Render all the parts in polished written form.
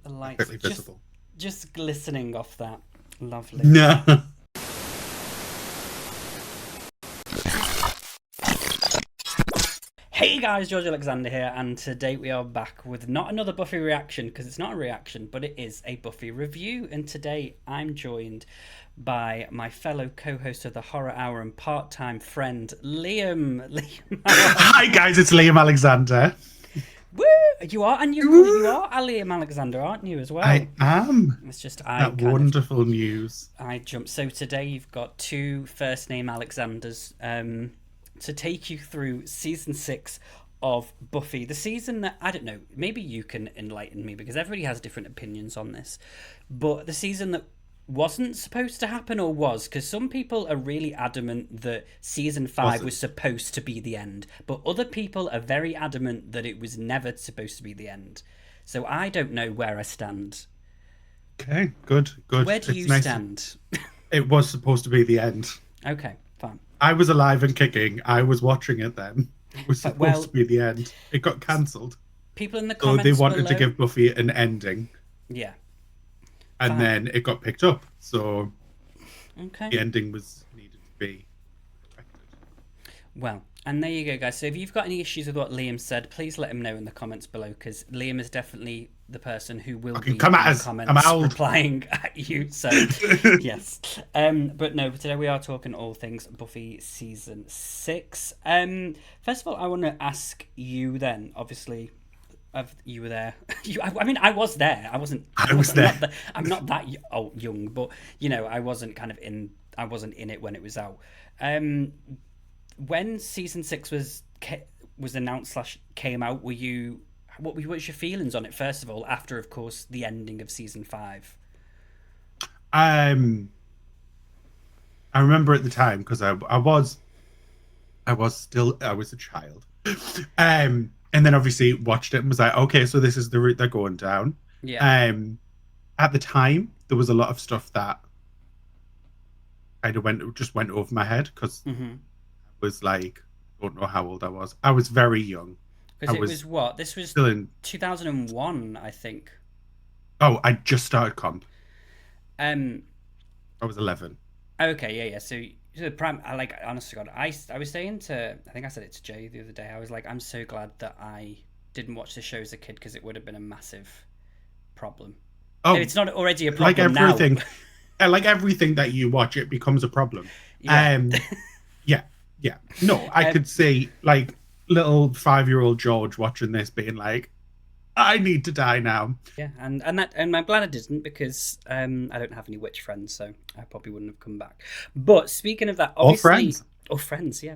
The lights perfectly visible. just glistening off that. Lovely. No. Hey guys, George Alexander here, and today we are back with not another Buffy reaction, because it's not a reaction, but it is a Buffy review. And today I'm joined by my fellow co-host of the Horror Hour and part-time friend, Liam. Liam, Hi guys, it's Liam Alexander. woo! You are, and you Woo! are Liam Alexander, aren't you, as well? I am. It's just That wonderful news. I jumped. So today you've got two first name Alexanders to take you through season 6 of Buffy. The season that, I don't know, maybe you can enlighten me because everybody has different opinions on this. But the season that wasn't supposed to happen, or was, because some people are really adamant that season 5 was supposed to be the end, but other people are very adamant that it was never supposed to be the end. So I don't know where I stand. Okay, good. Where do you Nice. stand? It was supposed to be the end. Okay, fine. I was alive and kicking. I was watching it then. It was supposed to be the end. It got cancelled. People in the So comments they wanted to below, give Buffy an ending. yeah, And fine. then it got picked up. So Okay. the ending was needed to be corrected. Well, and there you go, guys. So if you've got any issues with what Liam said, please let him know in the comments below, because Liam is definitely the person who will be come at in us. the comments I'm out. replying at you. So yes, but no. Today we are talking all things Buffy season 6. First of all, I want to ask you. Then, obviously, you were there. I mean, I was there. I wasn't. I was there. I'm not that young, but you know, I wasn't kind of in. I wasn't in it when it was out. When season 6 was announced / came out, were you? What was your feelings on it? First of all, after of course the ending of season 5. I remember at the time because I was a child. And then obviously watched it and was like, okay, so this is the route they're going down. Yeah. At the time, there was a lot of stuff that kind of went over my head because I was like, I don't know how old I was. I was very young. Because it was what? This was still in 2001, I think. Oh, I just started comp. I was 11. Okay, yeah. So the prime, I like, honest to God, I was saying to, I think I said it to Jay the other day. I was like, I'm so glad that I didn't watch the show as a kid, because it would have been a massive problem. Oh, it's not already a problem like everything. now. Like everything that you watch, it becomes a problem. Yeah. Yeah. No, I could see like little 5-year-old George watching this, being like, I need to die now. Yeah, and I'm glad I didn't, because I don't have any witch friends, so I probably wouldn't have come back. But speaking of that, obviously, or friends, yeah.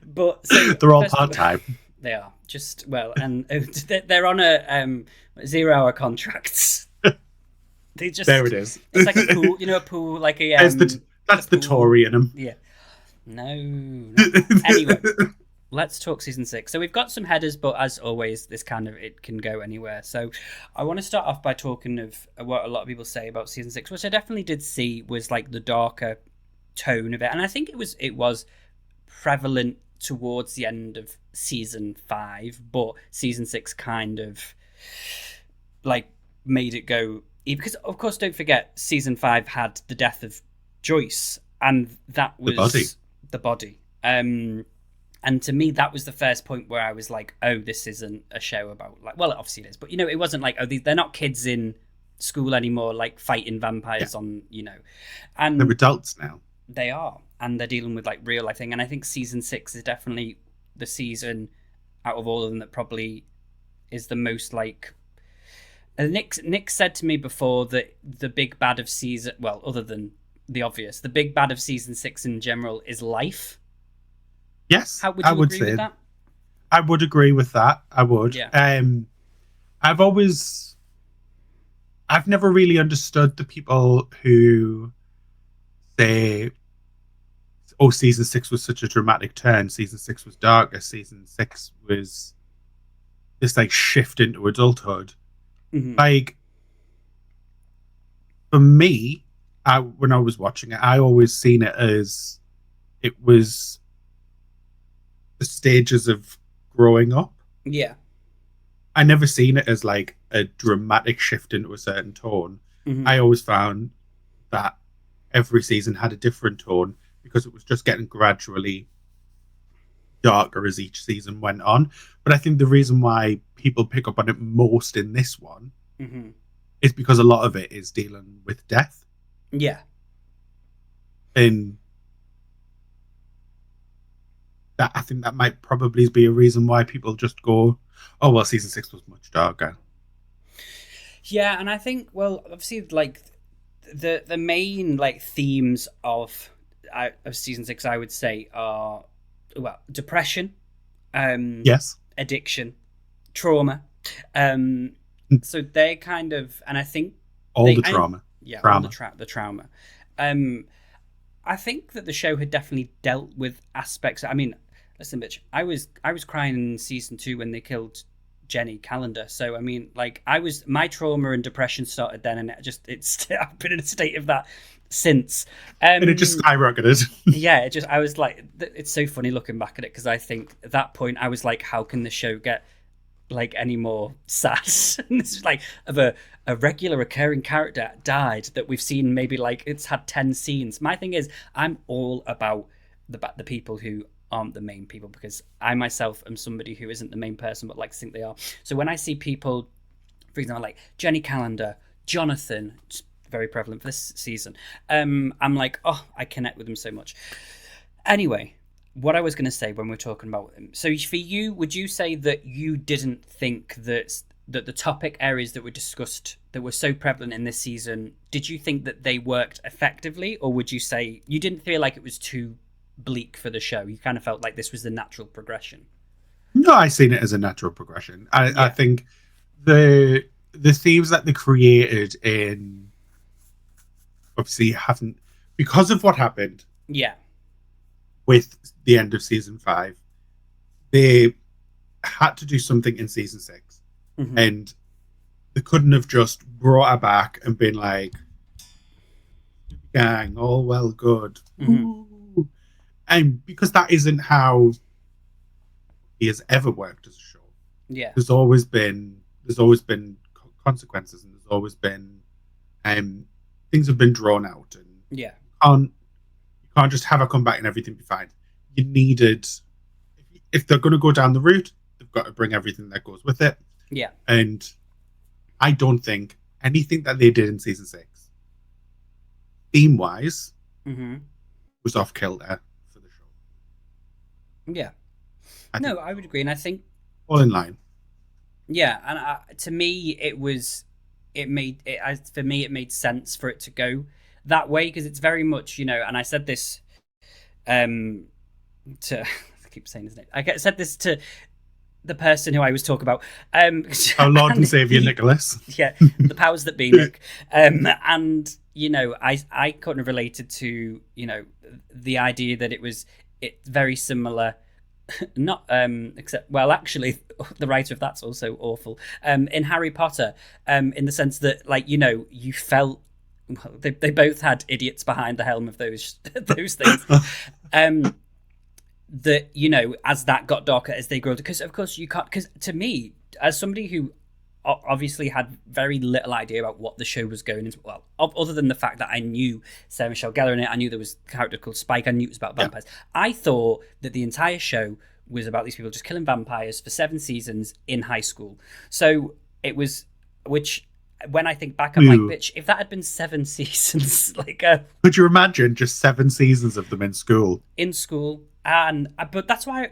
But so, they're all part time. They are just and they're on a 0-hour contracts. They just there it is. It's like a pool, a pool like a. That's the Tory in them. Yeah. No. Anyway. Let's talk season 6. So we've got some headers, but as always, it can go anywhere. So I want to start off by talking of what a lot of people say about season 6, which I definitely did see was like the darker tone of it, and I think it was prevalent towards the end of season 5, but season 6 kind of like made it go, because of course, don't forget, season 5 had the death of Joyce, and that was the body. And to me, that was the first point where I was like, oh, this isn't a show about, like, well, obviously it is, but, it wasn't like, oh, they're not kids in school anymore, like, fighting vampires on, And they're adults now. They are, and they're dealing with, like, real life thing. And I think season 6 is definitely the season out of all of them that probably is the most, like... Nick said to me before that the big bad of season... Well, other than the obvious, the big bad of season 6 in general is life. Yes, How would you agree with that? I would agree with that. I would. Yeah. I've never really understood the people who say, "Oh, season 6 was such a dramatic turn. Season 6 was darker. Season 6 was this like shift into adulthood." Like, for me, when I was watching it, I always seen it as it was the stages of growing up. Yeah. I never seen it as like a dramatic shift into a certain tone. Hmm. I always found that every season had a different tone because it was just getting gradually darker as each season went on. But I think the reason why people pick up on it most in this one Hmm. is because a lot of it is dealing with death. Yeah. And that I think that might probably be a reason why people just go, oh well, season six was much darker. Yeah, and I think, well, obviously, like the main like themes of season six, I would say, are, well, depression, um, Yes, addiction, trauma. So they kind of, and I think all they, the trauma, yeah, all trauma. the trauma. Um, I think that the show had definitely dealt with aspects. I mean, listen, bitch, I was crying in season two when they killed Jenny Calendar. So I mean, like, my trauma and depression started then, and it's I've been in a state of that since. And it just Um, skyrocketed. yeah, I was like, it's so funny looking back at it because I think at that point I was like, how can the show get like any more sad? And this is like of a regular recurring character died that we've seen maybe like it's had 10 scenes. My thing is, I'm all about the people who aren't the main people because I myself am somebody who isn't the main person but like to think they are. So when I see people, for example, like Jenny Calendar, Jonathan, very prevalent for this season, I'm like, oh, I connect with them so much. Anyway, what I was going to say when we're talking about them. So for you, would you say that you didn't think that the topic areas that were discussed that were so prevalent in this season, did you think that they worked effectively, or would you say you didn't feel like it was too bleak for the show? You kind of felt like this was the natural progression. No, I seen it as a natural progression. I Yeah. think the themes that they created in obviously haven't because of what happened Yeah. with the end of season five, they had to do something in season six. Hmm. And they couldn't have just brought her back and been like, gang, all well good. Hmm. Ooh. And because that isn't how he has ever worked as a show. Yeah. There's always been consequences and there's always been things have been drawn out and Yeah. can't you can't just have her come back and everything be fine. You needed if they're gonna go down the route, they've got to bring everything that goes with it. Yeah. And I don't think anything that they did in season six, theme wise, Hmm. was off kilter for the show. Yeah. I think No, I would agree, and I think, all in line. yeah, and to me, it made it for me it made sense for it to go that way because it's very much, and I said this um to I keep saying his name. Said this to the person who I was talking about, Our Lord and and Savior Nicholas. yeah, the powers that be, Nick, and I couldn't have related to the idea that it's very similar. Not except, well, actually, the writer of that's also awful. In Harry Potter, in the sense that, like, you felt, well, they both had idiots behind the helm of those those things. Um, that as that got darker as they grow, because of course you can't. Because to me, as somebody who obviously had very little idea about what the show was going into. Well, other than the fact that I knew Sarah Michelle Gellar in it, I knew there was a character called Spike, I knew it was about Yeah. vampires. I thought that the entire show was about these people just killing vampires for 7 seasons in high school. So it was, which when I think back, I'm like, Ew. bitch, if that had been 7 seasons, like Could you imagine just 7 seasons of them in school? in school, and but that's why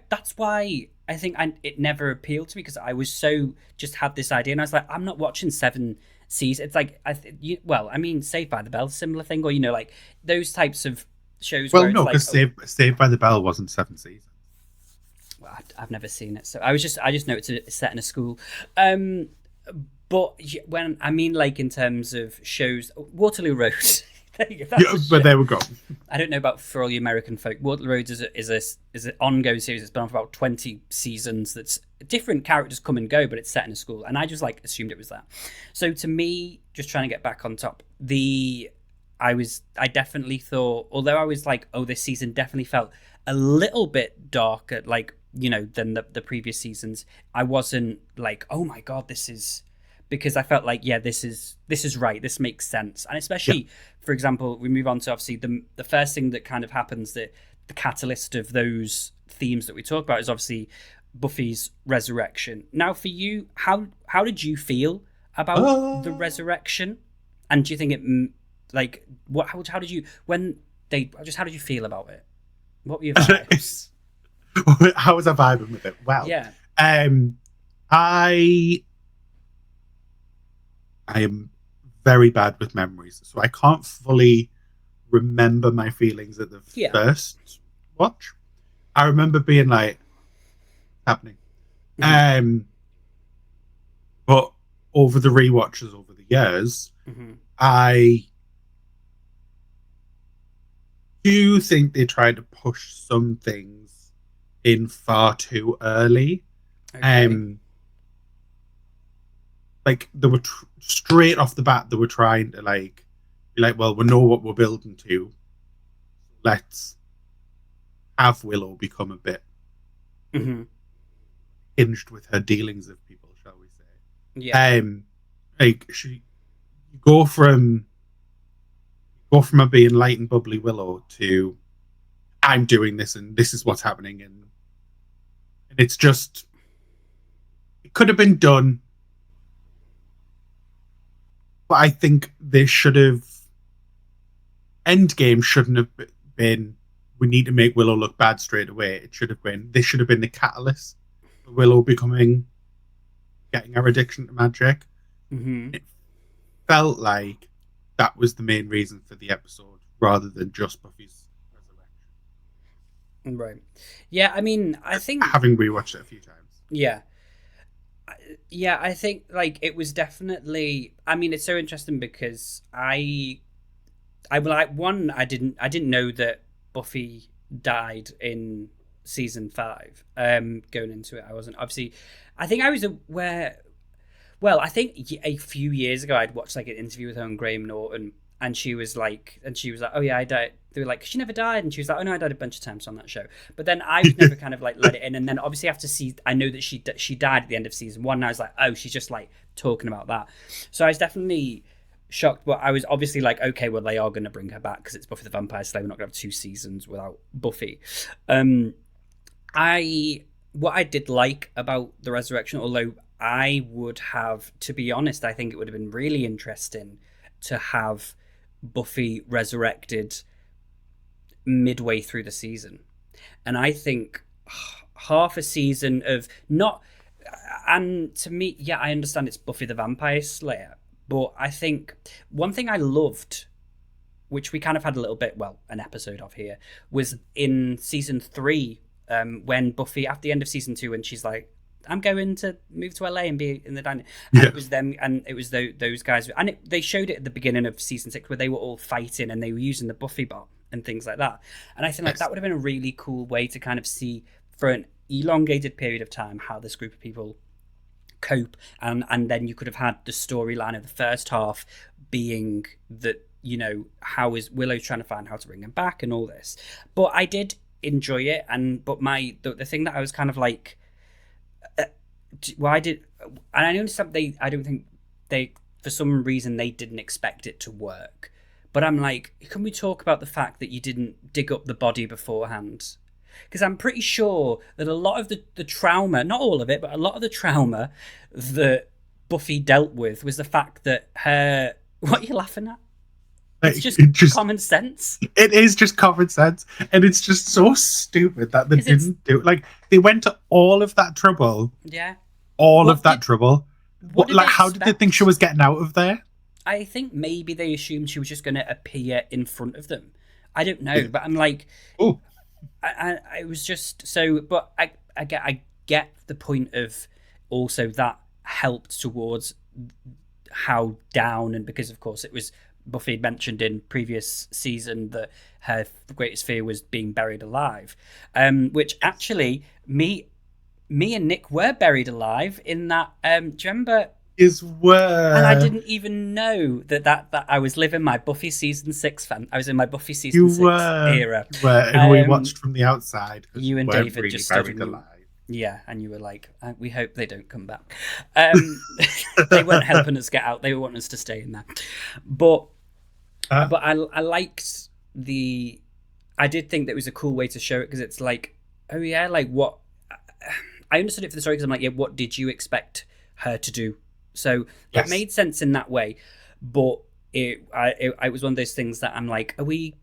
I think it never appealed to me because I was so just had this idea, and I was like, I'm not watching 7 seasons. It's like well, I mean, Saved by the Bell, similar thing, or like those types of shows Well, where it's no, like, because Saved by the Bell wasn't 7 seasons. well, I've never seen it, so I just know it's set in a school. But when I mean, like, in terms of shows, Waterloo Road. There you go, that's Yeah, a but show. there we go. I don't know about for all you American folk. Waterloo Road is an ongoing series. It's been on for about 20 seasons. That's different characters come and go, but it's set in a school. And I just like assumed it was that. So to me, just trying to get back on top, I definitely thought, although I was like, oh, this season definitely felt a little bit darker, like than the previous seasons. I wasn't like, oh my god, this is, because I felt like, yeah, this is right, this makes sense. And Yeah. especially, for example, we move on to obviously the first thing that kind of happens, that the catalyst of those themes that we talk about is obviously Buffy's resurrection. Now, for you, how did you feel about the Uh, resurrection? And do you think it, like, what, how did you, when they just, how did you feel about it? What were your vibes? how was I vibing with it? Well, Yeah. um, I I am very bad with memories, so I can't fully remember my feelings at the Yeah. first watch. I remember being like, happening. Hmm. Um, but over the rewatches over the years, Hmm. I do think they tried to push some things in far too early. Okay. Um, like they were straight off the bat, they were trying to like be like, well, we know what we're building to. Let's have Willow become a bit Hmm. hinged with her dealings with people, shall we say? Yeah. Like she go from her being light and bubbly Willow to I'm doing this and this is what's happening, and it's just it could have been done, but I think they should have Endgame shouldn't have been we need to make Willow look bad straight away. It should have been this should have been the catalyst for Willow getting her addiction to magic. Hmm. It felt like that was the main reason for the episode rather than just Buffy's Right. Yeah. I mean, I resurrection. think, Having rewatched it a few times. yeah. Yeah, I think like it was definitely. I mean, it's so interesting because I like, one, I didn't know that Buffy died in season 5. Going into it, I wasn't, obviously. I think I was aware. Well, I think a few years ago I'd watched like an interview with her and Graham Norton, and she was like, oh yeah, I died. They were like, she never died, and she was like, oh no, I died a bunch of times on that show. But then I was never kind of like let it in, and then obviously after I know that she died at the end of season 1, and I was like, oh, she's just like talking about that. So I was definitely shocked, but I was obviously like, okay, well they are going to bring her back because it's Buffy the Vampire Slayer. We're not going to have 2 seasons without Buffy. Um, I What I did like about the resurrection, although I would have, to be honest, I think it would have been really interesting to have Buffy resurrected midway through the season. And I think half a season of not, and to me, yeah, I understand it's Buffy the Vampire Slayer, but I think one thing I loved, which we kind of had a little bit, well, an episode of here, was in season 3, when Buffy, at the end of season 2, when she's like, I'm going to move to LA and be in the diner, and Yeah. it was them, and it was those guys, and they showed it at the beginning of season 6 where they were all fighting and they were using the Buffy bot and things like that, and I think like Yes. that would have been a really cool way to kind of see for an elongated period of time how this group of people cope, and then you could have had the storyline of the first half being that, how is Willow trying to find how to bring him back and all this. But I did enjoy it, and but the thing that I was kind of like, why did, and I understand I don't think they, for some reason they didn't expect it to work, but I'm like, can we talk about the fact that you didn't dig up the body beforehand? Because I'm pretty sure that a lot of the trauma, not all of it, but a lot of the trauma that Buffy dealt with was the fact that her, what are you laughing at? It's Like, just it just common sense. it is just common sense, and it's just so stupid that they 'Cause it's, didn't do it. Like they went to all of that trouble, yeah. all of What that did trouble. what did Like, they how did they think she expect? was getting out of there? I think maybe they assumed she was just going to appear in front of them. I don't know, but I'm like, Oh, it was just so. But I get the point of, also that helped towards how down, and because of course it was, Buffy had mentioned in previous season that her greatest fear was being buried alive, which actually me and Nick were buried alive in that. Do you remember? is And I where didn't even know that I was living my Buffy season 6 fan. I was in my Buffy season you 6 were, era. and we Um, watched from the outside because you you and weren't David really just stood buried and you, alive. Yeah, and you were like, we hope they don't come back. They weren't helping us get out. They were wanting us to stay in there. But Uh, I liked the. I did think that was a cool way to show it because it's like, oh yeah, like what. I understood it for the story because I'm like, yeah, what did you expect her to do? So it yes. made sense in that way, but it was one of those things that I'm like, are we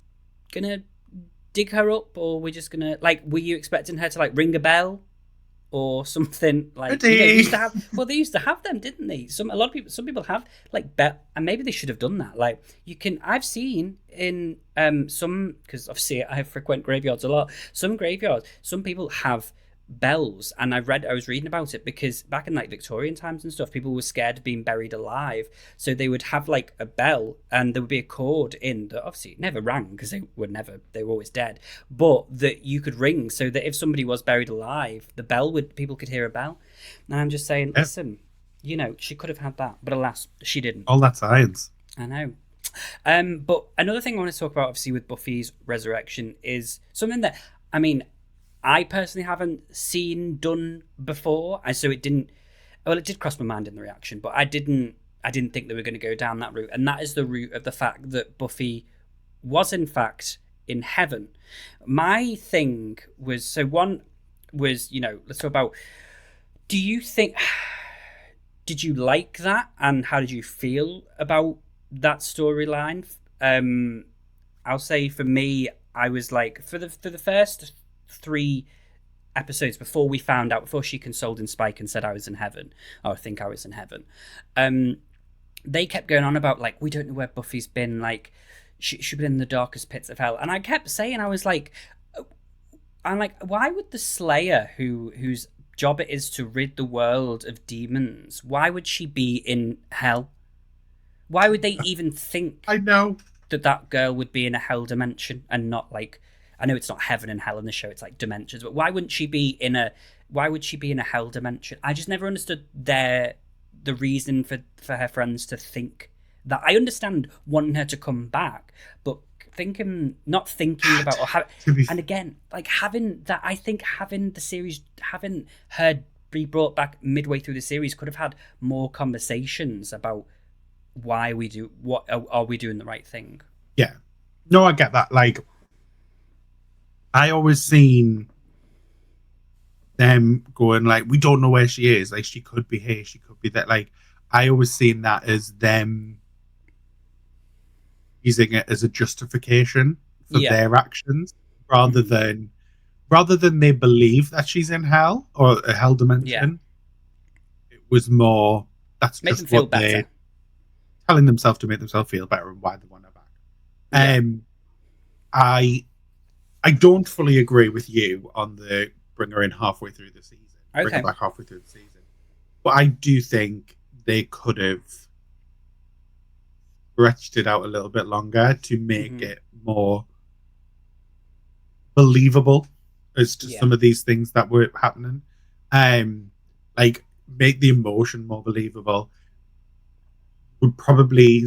gonna dig her up, or we're just gonna like, were you expecting her to like ring a bell or something like Ready. used to have they used to have them, didn't they? A lot of people, some people have like bet, and maybe they should have done that. Like you can, I've seen in some, because obviously I frequent graveyards a lot, some graveyards, some people have bells, and I was reading about it because back in like Victorian times and stuff, people were scared of being buried alive, so they would have like a bell and there would be a cord in that obviously never rang because they were always dead, but that you could ring so that if somebody was buried alive, the bell would, people could hear a bell. And I'm just saying, Yeah, listen, she could have had that, but alas, she didn't. all that science. I know. But another thing I want to talk about, obviously, with Buffy's resurrection is something that, I mean, I personally haven't seen done before, and so it didn't. Well, it did cross my mind in the reaction, but I didn't. I didn't think they were going to go down that route, and that is the route of the fact that Buffy was in fact in heaven. My thing was, so one was, let's talk about. Do you think? Did you like that, and how did you feel about that storyline? Um, I'll say for me, I was like, for the first three episodes before we found out, before she consoled in Spike and said I was in heaven, or I think I was in heaven. Um, they kept going on about like, we don't know where Buffy's been, like she's been in the darkest pits of hell, and I kept saying, I was like, I'm like, why would the Slayer, whose job it is to rid the world of demons, why would she be in hell? Why would they even think I know. that that girl would be in a hell dimension and not like, I know it's not heaven and hell in the show, it's like dimensions, but why wouldn't she be in a, why would she be in a hell dimension? I just never understood the reason for her friends to think that. I understand wanting her to come back, but thinking, not thinking about, or To be and again, like having that, I think having the series, having her be brought back midway through the series could have had more conversations about why we do, what are we doing the right thing. yeah. No, I get that. Like, I always seen them going like, we don't know where she is. Like, she could be here, she could be there. Like, I always seen that as them using it as a justification for Yeah. their actions, rather Mm-hmm. than rather than they believe that she's in hell or a hell Yeah. dimension. It was more that's Make them just feel what they're better. telling themselves to make themselves feel better and why they want her back. Yeah. Um, I I don't fully agree with you on the bring her in halfway through the season, bring her Okay. back halfway through the season, but I do think they could have stretched it out a little bit longer to make Mm-hmm. it more believable as to Yeah. some of these things that were happening. Um, like make the emotion more believable. Would probably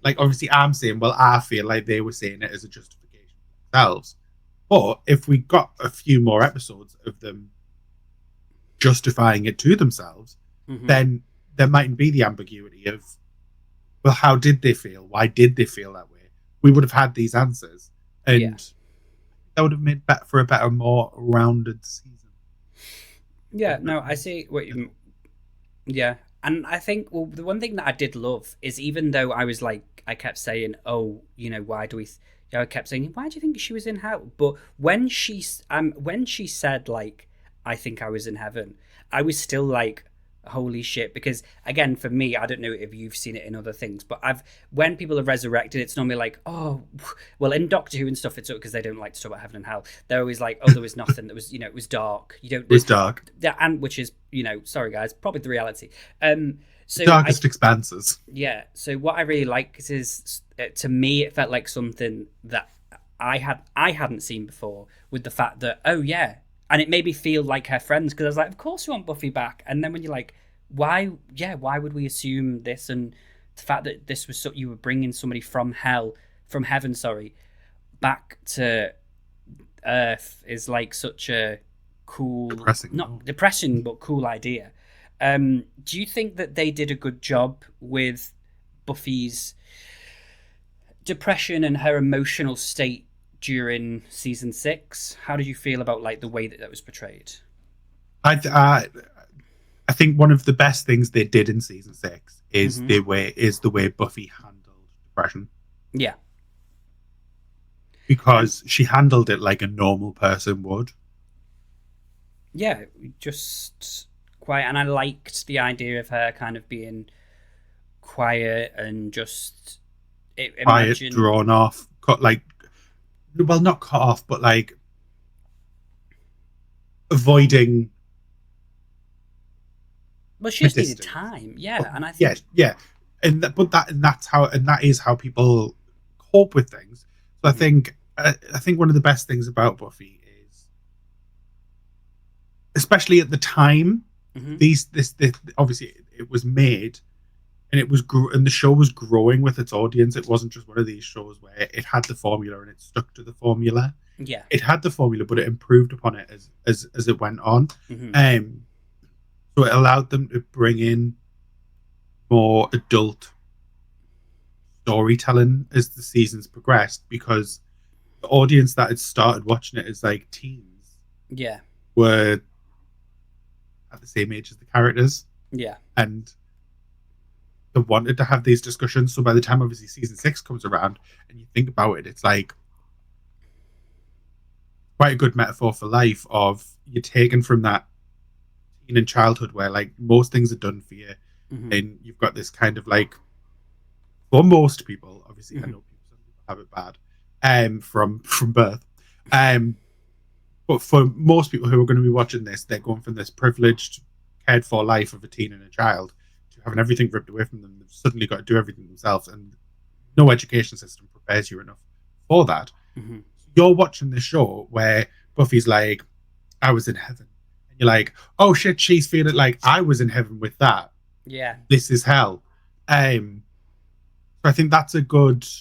like obviously I'm saying, well, I feel like they were saying it as a justification for themselves. But if we got a few more episodes of them justifying it to themselves, Mm-hmm. then there mightn't be the ambiguity of, well, how did they feel? Why did they feel that way? We would have had these answers, Yeah. and that would have made for a better, more rounded season. Yeah. Wouldn't it? No, I see what you. Yeah, and I think, well, the one thing that I did love is, even though I was like, I kept saying, oh, why do we? I kept saying, why do you think she was in hell? But when she said like, I think I was in heaven, I was still like, holy shit, because again, for me, I don't know if you've seen it in other things, but I've, when people are resurrected, it's normally like, oh, well, in Doctor Who and stuff, it's because they don't like to talk about heaven and hell. They're always like, oh, there was nothing. There was, it was dark. You don't. It was dark. That, and which is, sorry guys, probably the reality. The So I, darkest expanses. yeah, so what I really like is, to me it felt like something that I hadn't seen before, with the fact that, oh yeah, and it made me feel like her friends, because I was like, of course we want Buffy back. And then when you're like, why would we assume this? And the fact that this was, so you were bringing somebody from hell, from heaven, sorry, back to earth, is like such a, cool, Depressing. not depressing, but cool idea. Do you think that they did a good job with Buffy's depression and her emotional state during season 6? How did you feel about like the way that that was portrayed? I I think one of the best things they did in season 6 is Mm-hmm. the way Buffy handled depression, Yeah, and because she handled it like a normal person would. yeah, just quiet. And I liked the idea of her kind of being quiet and just Quiet, imagine. drawn off, cut like, well, not cut off, but like avoiding Well, she the just needed distance. time. But Yeah, and I yeah, think. yeah, and that's how, and that is how people cope with things. So Mhm, I think one of the best things about Buffy is, especially at the time, mhm, this obviously it was made, and and the show was growing with its audience. It wasn't just one of these shows where it had the formula and it stuck to the formula. yeah, It had the formula, but it improved upon it as it went on. mhm, Um, so it allowed them to bring in more adult storytelling as the seasons progressed, because the audience that had started watching it as like teens yeah, were at the same age as the characters, yeah, and they wanted to have these discussions. So by the time obviously season 6 comes around and you think about it, it's like quite a good metaphor for life, of you're taken from that teen and childhood where like most things are done for you, mhm, and you've got this kind of like, for most people, obviously I mhm, know some people have it bad, from birth, um, but for most people who are going to be watching this, they're going from this privileged, cared for life of a teen and a child to having everything ripped away from them. They've suddenly got to do everything themselves, and no education system prepares you enough for that. mhm. You're watching this show where Buffy's like, I was in heaven. And you're like, oh shit, she's feeling like I was in heaven with that. Yeah, This is hell. So I think that's a good, it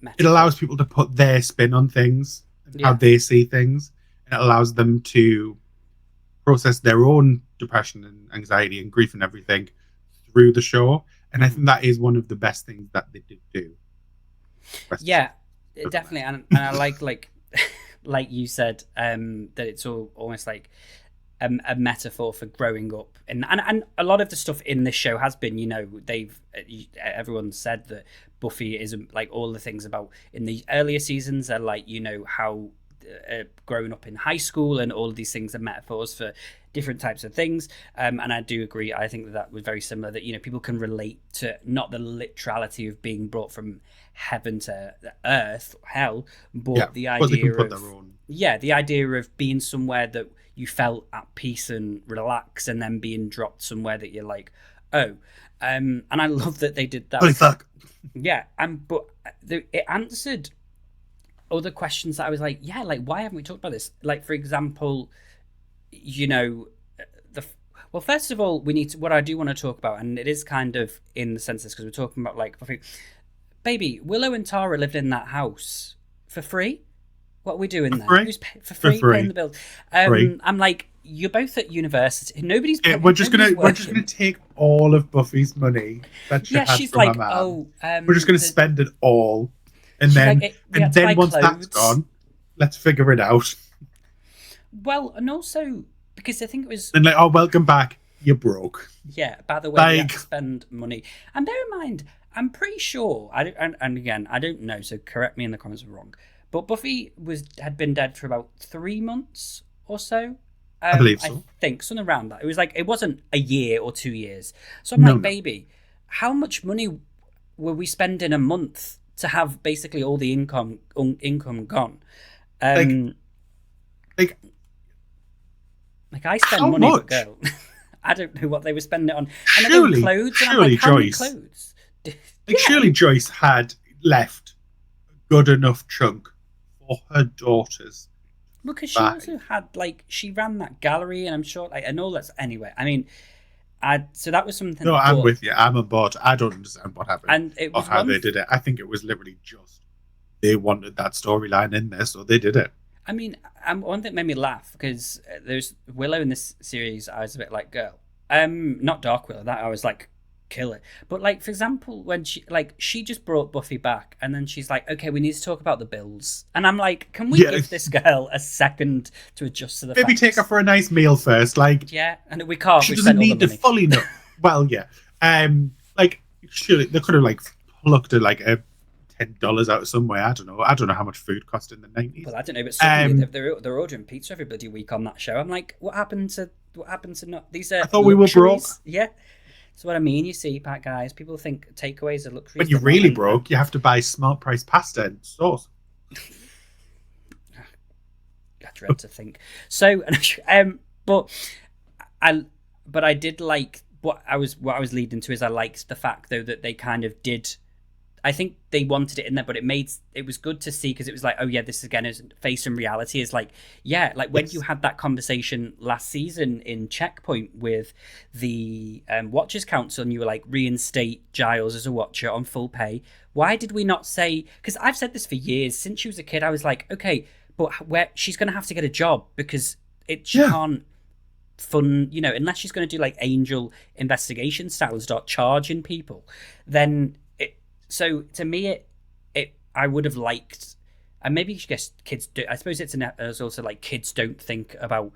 metaphor. allows people to put their spin on things and how Yeah, they see things. And it allows them to process their own depression and anxiety and grief and everything through the show. And I mhm. think that is one of the best things that they did do. Rest of Yeah, season for them. definitely. And I like like you said, that it's all almost like a metaphor for growing up, and a lot of the stuff in this show has been, they've everyone said that Buffy isn't like all the things about in the earlier seasons are like, how growing up in high school and all of these things are metaphors for different types of things, and I do agree. I think that that was very similar, that people can relate to not the literality of being brought from heaven to earth, hell, Yeah, but the but they idea can put their of, own. yeah, the idea of being somewhere that you felt at peace and relax, and then being dropped somewhere that you're like, oh, and I love that they did that. Holy fuck. Yeah, but it answered other questions that I was like, yeah, like why haven't we talked about this? Like, for example, you know, the well, first of all, we need to. What I do want to talk about, and it is kind of in the census because we're talking about like, baby, Willow and Tara lived in that house for free. What are we For doing there? free. Who's for For free paying free. the bills? Free. I'm like, you're both at university. Nobody's nobody's We're just gonna working. take all of Buffy's money that she Yeah, had she's from her like, mom. oh, We're just gonna spend it all, and she's like, then we had to buy once that's clothes. gone, let's figure it out. Well, and also because I think it was, And like, oh, welcome back. You broke. yeah. By the way, we had Like, to spend money, and bear in mind, I'm pretty sure. I don't, and again, I don't know. So correct me in the comments if I'm wrong. But Buffy had been dead for about 3 months or so. I believe I so. think something around that. It was like it wasn't a year or 2 years. So I'm No, like, no. baby, how much money were we spending a month to have basically all the income gone? Like, Um, like like I spend how money, but much? girl, I don't know what they were spending it on. And they're going Surely, clothes, and I'm like, surely how many Joyce. clothes? Like, Yeah, surely Joyce had left a good enough chunk for her daughters because she by. also had like she ran that gallery, and I'm sure like and all that's anyway. I mean, I so that was No, something, I'm but with you. I'm on board. I don't understand what happened and it or was how one. they did it. I think it was literally just they wanted that storyline in there, so they did it. I mean, one thing made me laugh because there's Willow in this series. I was a bit like, girl, not Dark Willow. That I was like, kill it. But like, for example, when she just brought Buffy back, and then she's like, okay, we need to talk about the bills, and I'm like, can we Yeah, give this girl a second to adjust to the maybe facts? take her for a nice meal first. Like, Yeah, and we can't. she We've doesn't spent all the need to money. fully know. Well, yeah. Like, surely they could have like plucked like a $10 out of somewhere. I don't know. I don't know how much food cost in the 90s. Well, I don't know, but suddenly they're ordering pizza every bloody week on that show. I'm like, what happened to not these are I thought we were broke. Yeah, that's what I mean. You see, Pat guys, people think takeaways are luxuries. When you're really broke, you have to buy smart price pasta and sauce. I dread to think. So, but I did like what I was leading to is I liked the fact though that they kind of did. I think they wanted it in there, but it was good to see because it was like, oh yeah, this again is facing reality. Is like, yeah, like when you had that conversation last season in Checkpoint with the Watchers Council, and you were like, reinstate Giles as a Watcher on full pay. Why did we not say? Because I've said this for years since she was a kid. I was like, okay, but where she's going to have to get a job because she can't fund, unless she's going to do like Angel investigation style and start charging people, then. So to me, I would have liked, and maybe I guess kids do. I suppose it's also like kids don't think about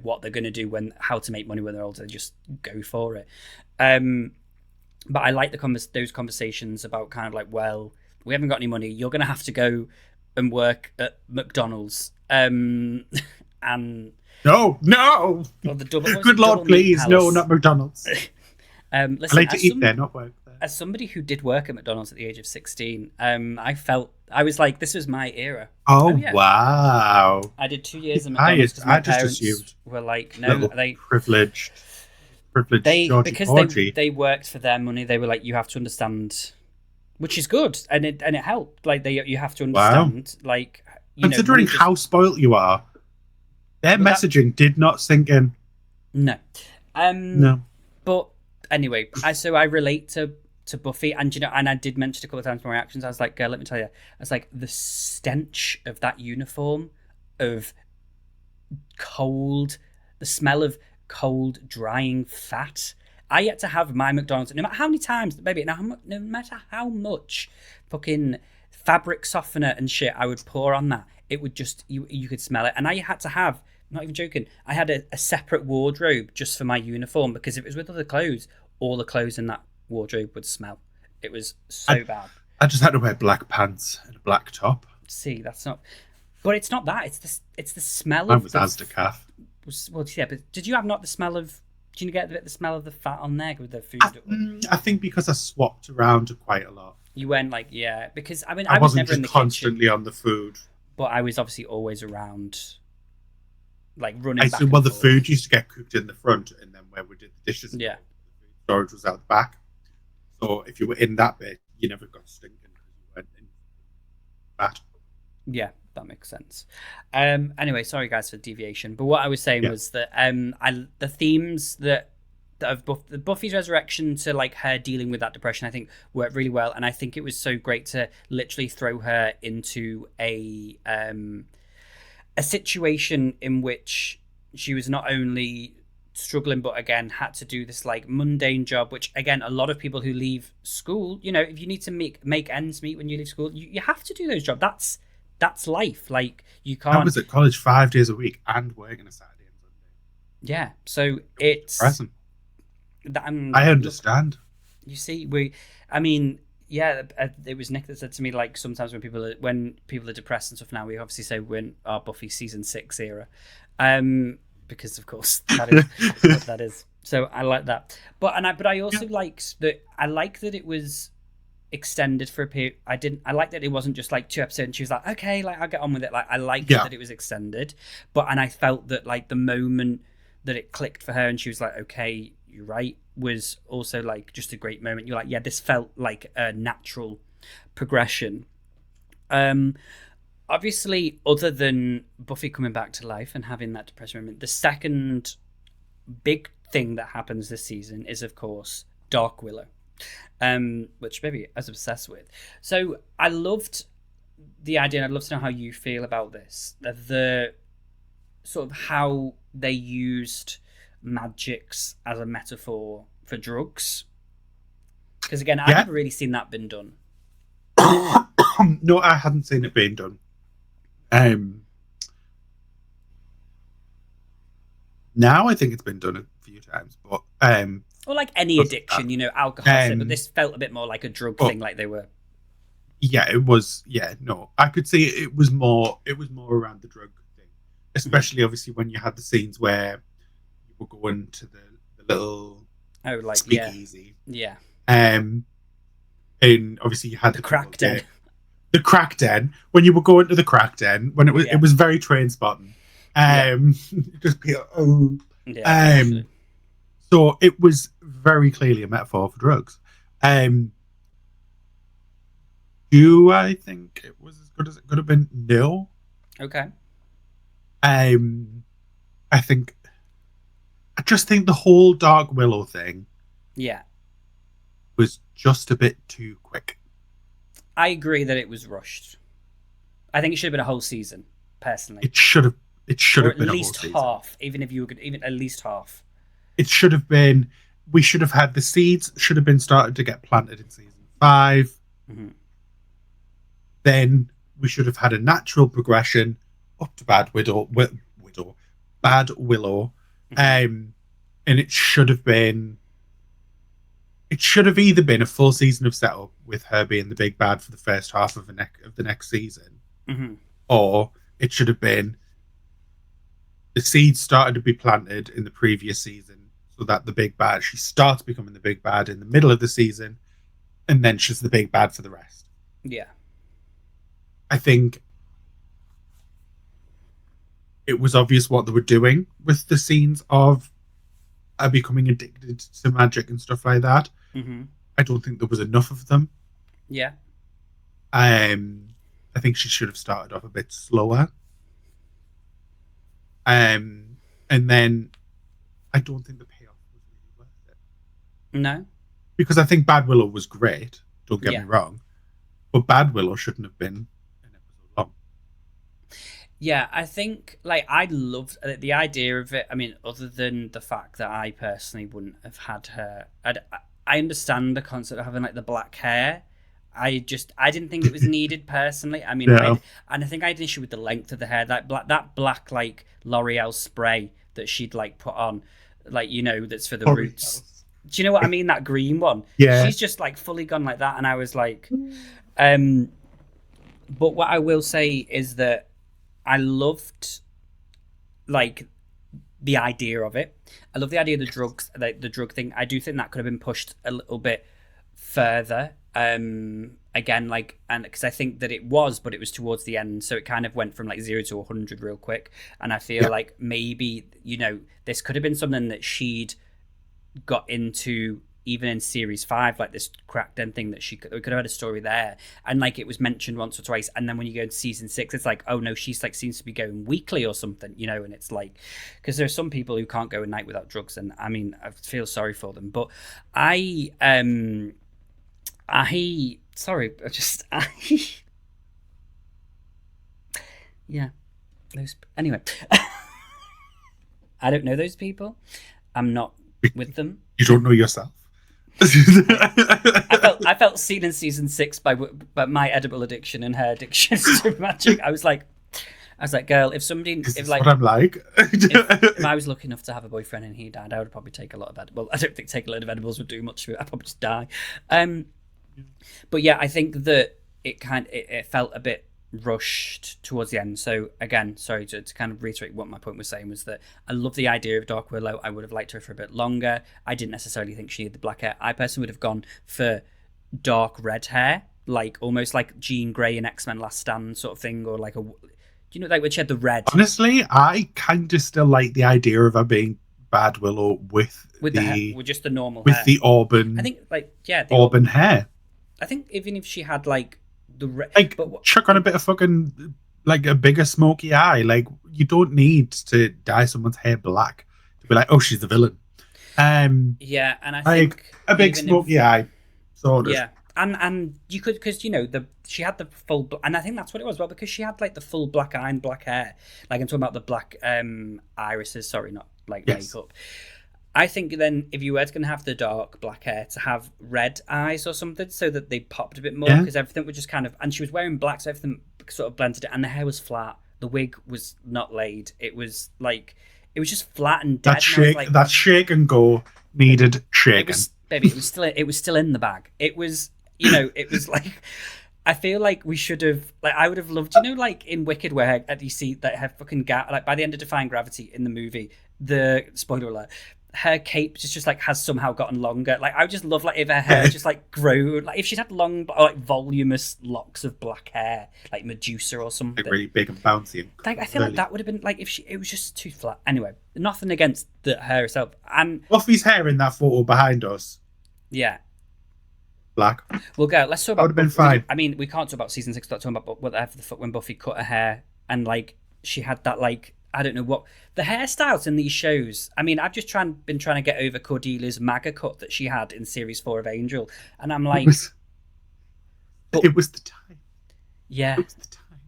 what they're going to do how to make money when they're older. They just go for it. But I like those conversations about kind of like, well, we haven't got any money. You're going to have to go and work at McDonald's. And no, good Lord, please, no, not McDonald's. Listen, I like to eat there, not work. As somebody who did work at McDonald's at the age of 16, I was like, this was my era. Oh yeah. Wow. I did 2 years at McDonald's because my parents were like, no, they privileged because they worked for their money. They were like, you have to understand, which is good, and it helped. Like you have to understand, like considering how spoilt you are, their messaging did not sink in. No, no. But anyway, I relate to Buffy, and and I did mention a couple of times in my reactions. I was like, girl, let me tell you, I was like, the stench of that uniform, of cold, the smell of cold drying fat. I yet to have my McDonald's, no matter how many times, baby, no matter how much fucking fabric softener and shit I would pour on that, it would just you could smell it. And I had to have, not even joking, I had a separate wardrobe just for my uniform, because if it was with other clothes, all the clothes in that wardrobe would smell. It was so bad. I just had to wear black pants and a black top. See, that's not, but it's not that. It's the smell of. I was Asda calf. Well, yeah, but did you have not the smell of? Do you get the smell of the fat on there with the food? I think because I swapped around quite a lot. You went like, yeah, because I mean, I was wasn't never just in the constantly kitchen, on the food, but I was obviously always around, like running. The food used to get cooked in the front, and then where we did the dishes, yeah, storage was out the back. So if you were in that bit, you never got stinking because you weren't in that. Yeah, that makes sense. Anyway, sorry guys for deviation, but what I was saying was that the themes that of Buffy's resurrection to like her dealing with that depression, I think worked really well, and I think it was so great to literally throw her into a situation in which she was not only struggling but again had to do this like mundane job, which again a lot of people who leave school, if you need to make ends meet when you leave school, you have to do those jobs. That's life. Like you can't. I was at college 5 days a week and working a Saturday and Sunday. Yeah, so it's present. I understand. You see, it was Nick that said to me, like, sometimes when people are depressed and stuff now, we obviously say we're in our Buffy season 6 era, because of course that is what that is. So I like that, but I also liked that. I like that it was extended for a period. I like that it wasn't just like 2 episodes and she was like, okay, like I'll get on with it. Like I liked that it was extended, and I felt that like the moment that it clicked for her and she was like, okay, you're right, was also like just a great moment. You're like, yeah, this felt like a natural progression. Obviously, other than Buffy coming back to life and having that depression moment, the second big thing that happens this season is, of course, Dark Willow, which maybe I was obsessed with. So I loved the idea, and I'd love to know how you feel about this, the sort of how they used magics as a metaphor for drugs. Because again, I've Yeah. never really seen that been done. No, I hadn't seen it being done. Um, Now I think it's been done a few times, but Or like any addiction, alcohol. But this felt a bit more like a drug thing, like they were. Yeah, it was. Yeah, no, I could see it was more. It was more around the drug thing, especially obviously when you had the scenes where you were going to the little speakeasy. Yeah. And obviously you had the crack den. The crack den. When you were going to the crack den, when it was very train spotting. Just be so it was very clearly a metaphor for drugs. Do I think it was as good as it could have been? No. Okay. I just think the whole Dark Willow thing was just a bit too quick. I agree that it was rushed. I think it should have been a whole season, personally. It should have been at least half, even if you could, even at least half. It should have been. We should have had the seeds. Should have been started to get planted in season 5. Mm-hmm. Then we should have had a natural progression up to Bad Willow. Mm-hmm. And it should have been. It should have either been a full season of setup with her being the big bad for the first half of the next season, or it should have been the seeds started to be planted in the previous season, so that the big bad, she starts becoming the big bad in the middle of the season, and then she's the big bad for the rest. Yeah. I think it was obvious what they were doing with the scenes of her becoming addicted to magic and stuff like that. Mm-hmm. I don't think there was enough of them. Yeah. I think she should have started off a bit slower. And then I don't think the payoff was really worth it. No. Because I think Bad Willow was great, don't get me wrong. But Bad Willow shouldn't have been an episode long. Yeah, I think, I loved the idea of it. I mean, other than the fact that I personally wouldn't have had her. I understand the concept of having, the black hair. I didn't think it was needed personally. I mean, and I think I had an issue with the length of the hair. That black L'Oreal spray that she'd put on, that's for the roots. Do you know what I mean? That green one. Yeah. She's just fully gone like that, and I was like, but what I will say is that I loved the idea of it. I love the idea of the drugs, the drug thing. I do think that could have been pushed a little bit further. Again, and because I think that it was, but it was towards the end, so it kind of went from 0 to 100 real quick. And I feel like maybe this could have been something that she'd got into even in series 5, this crack den thing that we could have had a story there, and it was mentioned once or twice, and then when you go into season 6, it's oh no, she's seems to be going weekly or something, and it's because there are some people who can't go a night without drugs, and I mean, I feel sorry for them, but yeah, those anyway. I don't know those people. I'm not with them. You don't know yourself. I felt seen in season 6 by my edible addiction and her addiction to magic. I was like, girl, if what I'm like. if I was lucky enough to have a boyfriend and he died, I would probably take a lot of edibles. Well, I don't think take a load of edibles would do much for it. I'd probably just die. But yeah, I think that it felt a bit rushed towards the end. So again, sorry to kind of reiterate what my point was saying, was that I love the idea of Dark Willow. I would have liked her for a bit longer. I didn't necessarily think she needed the black hair. I personally would have gone for dark red hair, almost like Jean Grey in X-Men Last Stand sort of thing, or when she had the red. Honestly, I kind of still like the idea of her being Bad Willow with the hair, with just the normal with hair. The auburn. I think the auburn hair. I think even if she had the red, chuck on a bit of fucking a bigger smoky eye. You don't need to dye someone's hair black to be oh, she's the villain. Yeah, and I think a big smoky eye. Sort of. Yeah, And you could, because she had the full, and I think that's what it was, well, because she had like the full black eye and black hair. Like I'm talking about the black irises, sorry, not like Yes. makeup. I think then if you were going to have the dark black hair, to have red eyes or something so that they popped a bit more, Yeah. because everything would just kind of, and she was wearing black, so everything sort of blended it, and the hair was flat. The wig was not laid. It was like, it was just flat and dead. And I was like, That shake and go needed it shaking. was, baby, it was still in the bag. It was, it was like, I feel like we should have, like, I would have loved, like in Wicked, where you see that her fucking like by the end of Defying Gravity in the movie, the spoiler alert, her cape just like has somehow gotten longer. Like, I would just love, like, if her hair just like grew, like if she'd had long, like voluminous locks of black hair, like Medusa or something, Like really big and bouncy. And like, I feel like that would have been like, if it was just too flat. Anyway, nothing against her herself, and Buffy's hair in that photo behind us, yeah. black. We'll go. Let's talk about. That would have been Buffy. fine. I mean, we can't talk about season 6 without talking about whatever the fuck when Buffy cut her hair, and like she had that, like, I don't know what the hairstyles in these shows. I mean, I've just been trying to get over Cordelia's MAGA cut that she had in series 4 of Angel, and I'm like, It was the time. yeah. It was the time.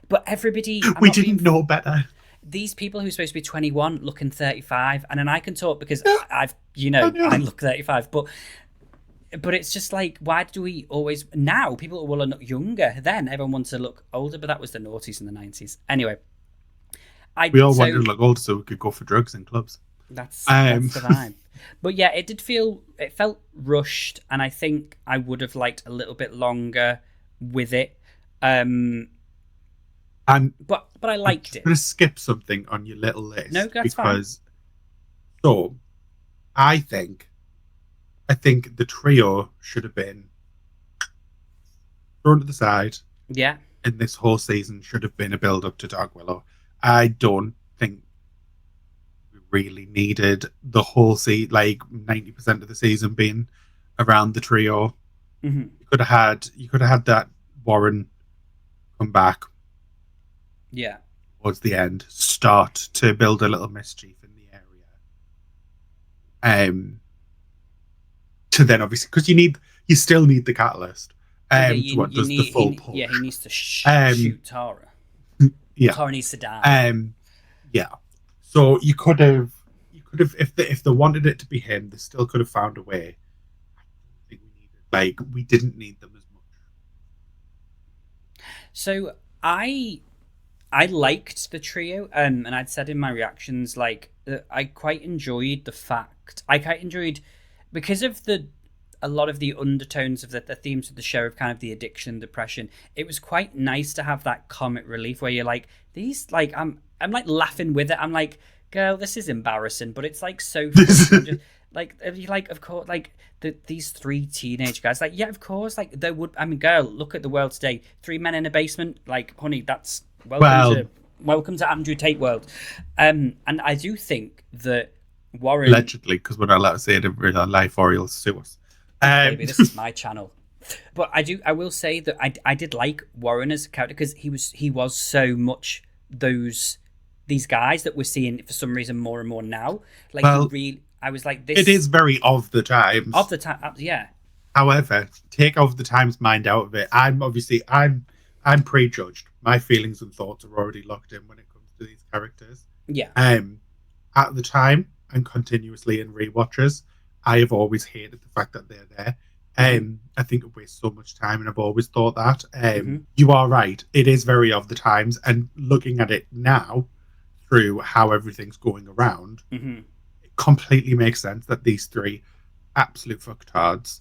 But everybody, We didn't know better. these people who are supposed to be 21 looking 35, and then I can talk because I've, know. I look 35, but it's just like, why do we always, now people will look younger, then everyone wants to look older, but that was the noughties and the 90s. Anyway, We all wanted to look older so we could go for drugs in clubs. That's the vibe. But yeah, it felt rushed, and I think I would have liked a little bit longer with it. And But I liked it. I'm going to skip something on your little list. No, that's because, fine. So, I think the trio should have been thrown to the side. Yeah. And this whole season should have been a build up to Dark Willow. I don't think we really needed the whole season, like 90% of the season being around the trio. Mm-hmm. You could have had that Warren come back. Yeah. Towards the end, start to build a little mischief in the area. To then obviously, because you still need the catalyst. The full pull. Yeah, he needs to shoot Tara. Yeah, Tara needs to die. Yeah. So you could have if they wanted it to be him, they still could have found a way. I don't think we didn't need them as much. So I liked the trio, and I'd said in my reactions, like, I quite enjoyed because of a lot of the undertones of the themes of the show of kind of the addiction, depression. It was quite nice to have that comic relief where you're like, these, like, I'm like laughing with it. I'm like, girl, this is embarrassing, but it's like so funny. Like, you like, of course, like these 3 teenage guys, like, yeah, of course, like, there would, I mean, girl, look at the world today. 3 men in a basement, like, honey, that's welcome to Andrew Tate world. And I do think that Warren, allegedly, because we're not allowed to say it in real life, or he'll sue us. Maybe this is my channel. But I will say that I did like Warren as a character, because he was so much these guys that we're seeing for some reason more and more now. Like, I was like, this. It is very of the times. Of the time, yeah. However, take of the times mind out of it. I'm prejudged. My feelings and thoughts are already locked in when it comes to these characters. Yeah. At the time and continuously in rewatches, I have always hated the fact that they're there. I think it wastes so much time, and I've always thought that. You are right. It is very of the times, and looking at it now through how everything's going around, it completely makes sense that these 3 absolute fucktards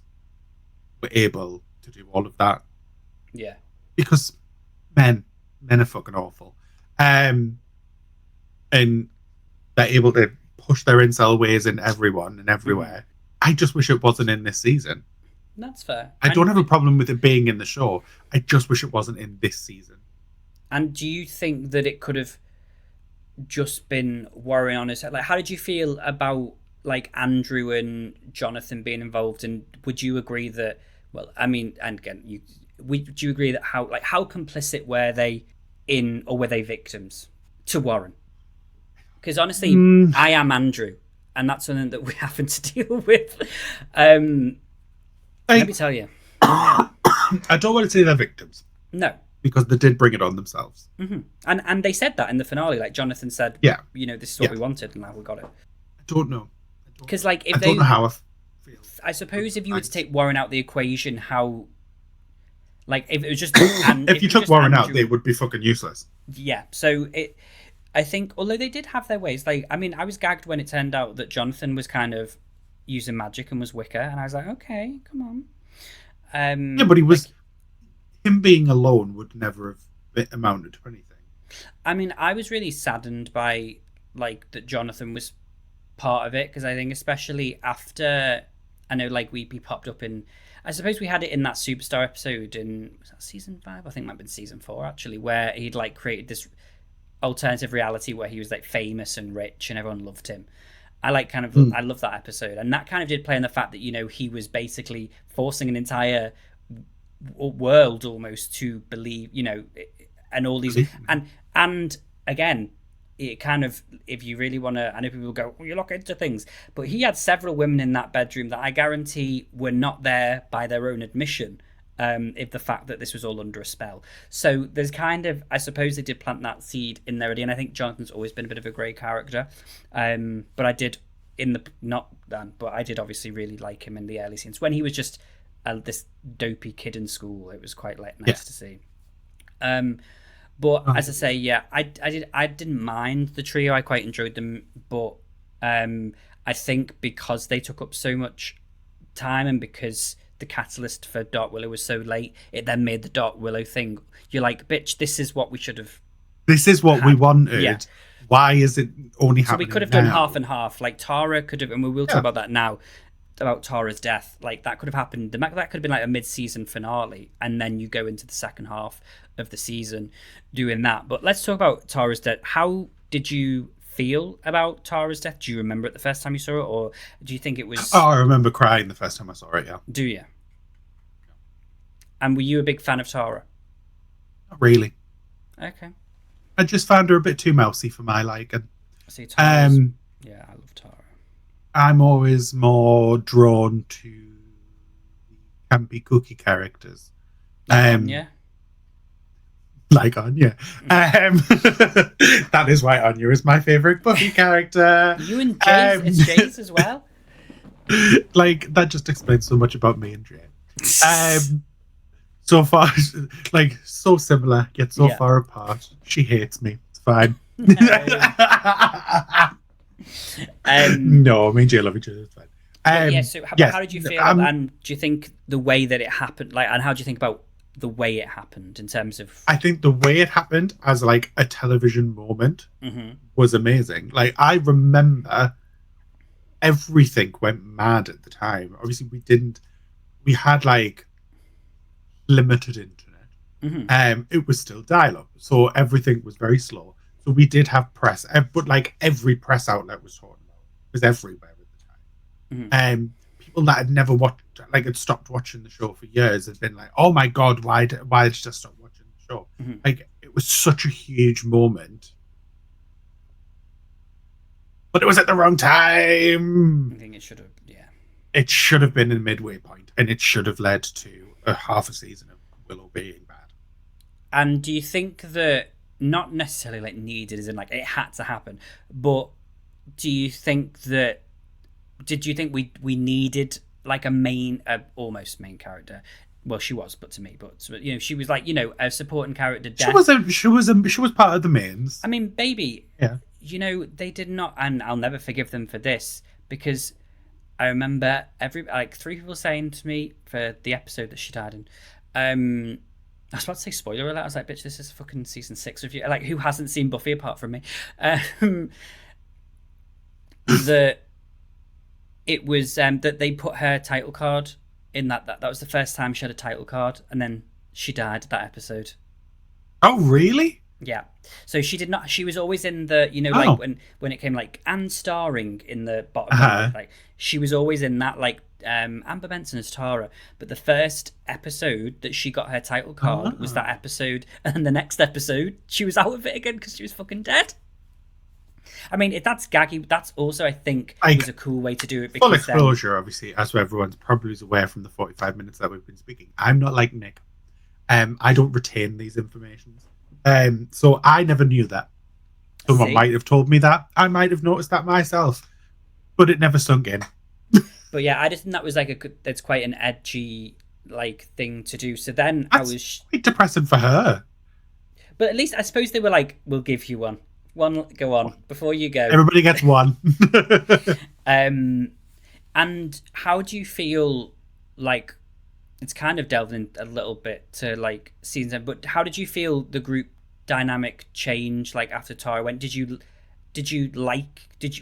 were able to do all of that. Yeah. Because men are fucking awful. And they're able to push their incel ways in everyone and everywhere. I just wish it wasn't in this season. That's fair. I don't have a problem with it being in the show. I just wish it wasn't in this season. And do you think that it could have just been Warren on his head? Like, how did you feel about, like, Andrew and Jonathan being involved? And would you agree that, well, I mean, and again, would you agree that how complicit were they in, or were they victims to Warren? Because honestly, I am Andrew, and that's something that we're having to deal with. Let me tell you. I don't want to say they're victims No. because they did bring it on themselves. And they said that in the finale. Like Jonathan said, Yeah, this is what yeah. we wanted, and now we got it. I don't know. Because like if I don't know how I feel. I suppose if you were to take Warren out the equation, how like if it was just if you took Warren out, they would be fucking useless. Yeah. So I think although they did have their ways, like I mean, I was gagged when it turned out that Jonathan was kind of using magic and was Wicca, and I was like, okay, come on. Yeah, but he was him being alone would never have amounted to anything. I mean, I was really saddened by like that Jonathan was part of it because I think especially after I know like we popped up in I suppose we had it in that Superstar episode in was that season 5? I think it might have been season 4 actually, where he'd like created this alternative reality where he was like famous and rich and everyone loved him. I like kind of I love that episode, and that kind of did play on the fact that he was basically forcing an entire world almost to believe and all these and again it kind of if you really want to I know people go well, you look into things, but he had several women in that bedroom that I guarantee were not there by their own admission, if the fact that this was all under a spell. So there's kind of I suppose they did plant that seed in there already, and I think Jonathan's always been a bit of a grey character, but I did but I did obviously really like him in the early scenes when he was just this dopey kid in school. It was quite nice to see. But as I say, yeah, I didn't mind the trio. I quite enjoyed them, but I think because they took up so much time and because the catalyst for Dark Willow was so late, it then made the Dark Willow thing. You're like, bitch, this is what we should have. This is what we wanted. Yeah. Why is it only happening? So we could have done half and half. Like Tara could have, and we will talk about that now. About Tara's death, like that could have happened. That could have been like a mid-season finale, and then you go into the second half of the season doing that. But let's talk about Tara's death. How did you feel about Tara's death? Do you remember it the first time you saw it, or do you think it was? Oh, I remember crying the first time I saw it. Yeah. Do you? And were you a big fan of Tara? Not really. Okay. I just found her a bit too mousy for my liking. See, yeah, I love Tara. I'm always more drawn to campy cookie characters. Anya? Like Anya. That is why Anya is my favourite Buffy character. You and Jace, it's Jace as well? Like, that just explains so much about me and Jay. So far, like, so similar, yet so far apart. She hates me. It's fine. No, me and Jay love each other. It's fine. So how did you feel? And do you think the way that it happened, like, and how do you think about the way it happened in terms of? I think the way it happened as like a television moment was amazing. Like, I remember everything went mad at the time. Obviously, we had like limited internet. It was still dial-up, so everything was very slow. So we did have press, but like every press outlet was talking about it. It was everywhere at the time. People that had never watched, like had stopped watching the show for years, had been like, "Oh my god, why did I just stop watching the show?" Like, it was such a huge moment, but it was at the wrong time. I think it should have, It should have been a midway point, and it should have led to a half a season of Willow being bad. And do you think that? Not necessarily like needed as in like it had to happen, but do you think that did you think we needed like a almost main character? Well, she was, but to me, she was like a supporting character. She was part of the mains. I mean, baby, yeah. They did not, and I'll never forgive them for this because I remember 3 people saying to me for the episode that she died in. I was about to say spoiler alert. I was like, bitch, this is fucking season 6 of you. Like, who hasn't seen Buffy apart from me? It was that they put her title card in that was the first time she had a title card, and then she died that episode. Oh, really? Yeah. So she did not. She was always in the like when it came like and starring in the bottom. Like she was always in that like. Amber Benson as Tara, but the first episode that she got her title card was that episode, and then the next episode she was out of it again because she was fucking dead. I mean, if that's gaggy, that's also, I think, was Like, a cool way to do it full because then, exposure, obviously, as everyone's probably aware from the 45 minutes that we've been speaking. I'm not like Nick. I don't retain these informations. So I never knew that. Someone see. might have told me that. I might have noticed that myself, but it never sunk in. But yeah, I just think that was like that's quite an edgy like thing to do. So then I That's was, quite depressing for her. but at least I suppose they were like, "We'll give you one. One, go on before you go." Everybody gets one. Um, and how do you feel like it's kind of delved in a little bit to like season 7, but how did you feel the group dynamic change like after Tara went?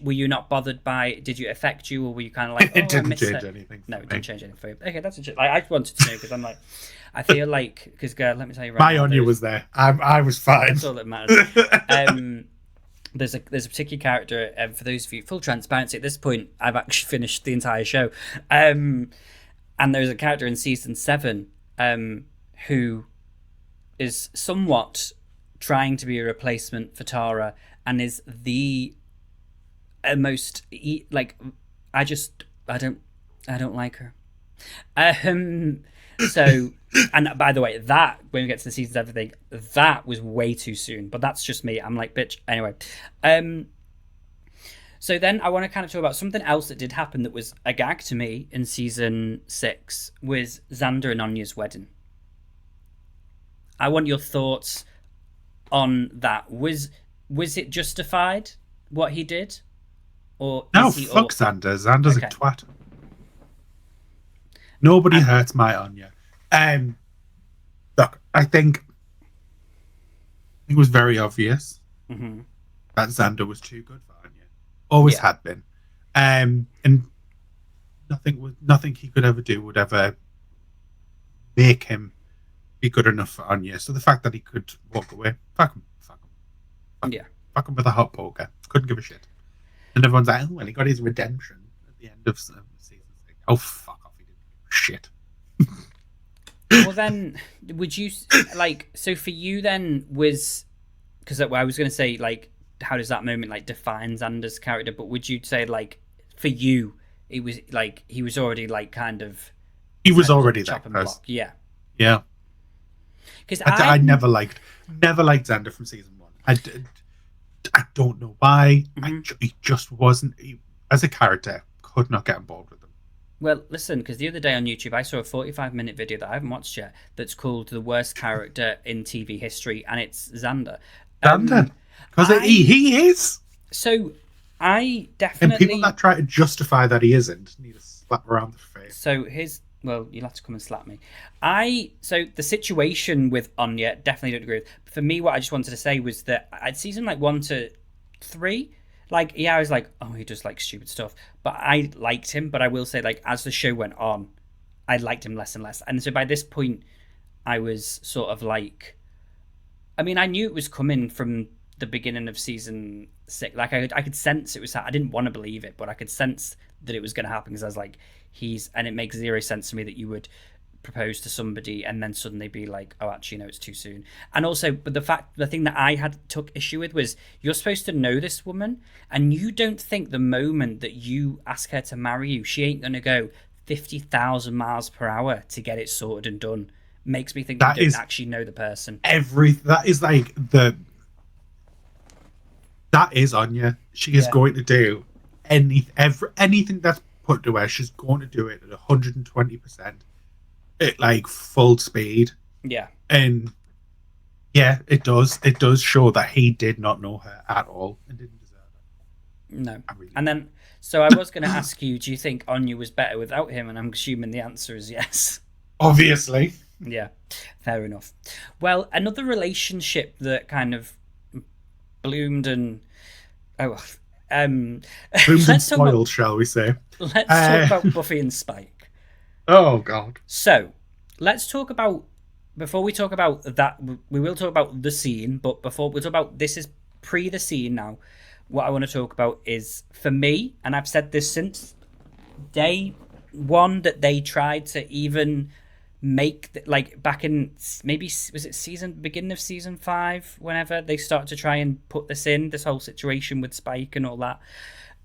Were you not bothered by it? Did it affect you, or were you kind of like, It oh, I didn't miss change it? anything No, for it me. didn't change anything for you. Okay, that's like, I wanted to know because I'm like, I feel like, because girl, let me tell you right My now, Anya was there. I was fine. that's all that matters. Um, there's a particular character, for those of you, full transparency, at this point I've actually finished the entire show, and there's a character in season 7 who is somewhat trying to be a replacement for Tara and is the most like, I don't like her. So, and by the way, that when we get to the seasons, everything that was way too soon. But that's just me. I'm like, bitch. Anyway, so then I want to kind of talk about something else that did happen that was a gag to me in season 6 was Xander and Anya's wedding. I want your thoughts on that. Was it justified what he did, or No, is he fuck awful? Xander. Xander's a Okay, twat. Nobody and hurts my Anya. Look, I think it was very obvious mhm. that Xander was too good for Anya. Always Yeah, had been. And nothing he could ever do would ever make him be good enough for Anya. So the fact that he could walk away, yeah. fuck him with a hot poker. Couldn't give a shit. And everyone's like, oh, well, he got his redemption at the end of season 6. Oh, fuck off, he didn't give a shit. Well, then, would you like? So for you, then was because I was going to say like, how does that moment like define Xander's character? But would you say like for you, it was like he was already like kind of He was set up already that chopping person. block? Yeah, Yeah. because I never liked Xander from season 1. I don't know why. Mhm. He just wasn't, as a character, could not get on board with him. Well, listen, because the other day on YouTube, I saw a 45-minute video that I haven't watched yet that's called "The Worst Character in TV History," and it's Xander. Xander. Because I he is. so I And people definitely that try to justify that he isn't need a slap around the face. so his well, you'll have to come and slap me. So the situation with Anya definitely don't agree with. For me, what I just wanted to say was that I'd season like 1 to 3. Like, yeah, I was like, oh, he does like stupid stuff, but I liked him. But I will say, like, as the show went on, I liked him less and less. And so by this point, I was sort of like, I mean, I knew it was coming from the beginning of season 6. Like, I could sense it was. I didn't want to believe it, but I could sense that it was going to happen because I was like, and it makes zero sense to me that you would propose to somebody and then suddenly be like, oh, actually, no, it's too soon. And also, but the thing that I had took issue with was you're supposed to know this woman, and you don't think the moment that you ask her to marry you, she ain't going to go 50,000 miles per hour to get it sorted and done. Makes me think that That you don't is actually know the person. that is like that is Anya. She is Yeah. going to do anything that's put to her. She's going to do it at 120%. At like full speed. Yeah. And yeah, it does. It does show that he did not know her at all and didn't deserve it. No. Really And then, so I was going to ask you, do you think Anya was better without him? And I'm assuming the answer is yes. obviously. Yeah, fair enough. Well, another relationship that kind of bloomed and oh, Bloomed and let's talk about spoiled, shall we say? let's talk about Buffy and Spike. Oh god. So let's talk about before we talk about that. We will talk about the scene, but before we'll talk about this is pre the scene now. What I want to talk about is for me, and I've said this since day one that they tried to even like back in maybe was it beginning of season 5, whenever they start to try and put this whole situation with Spike and all that.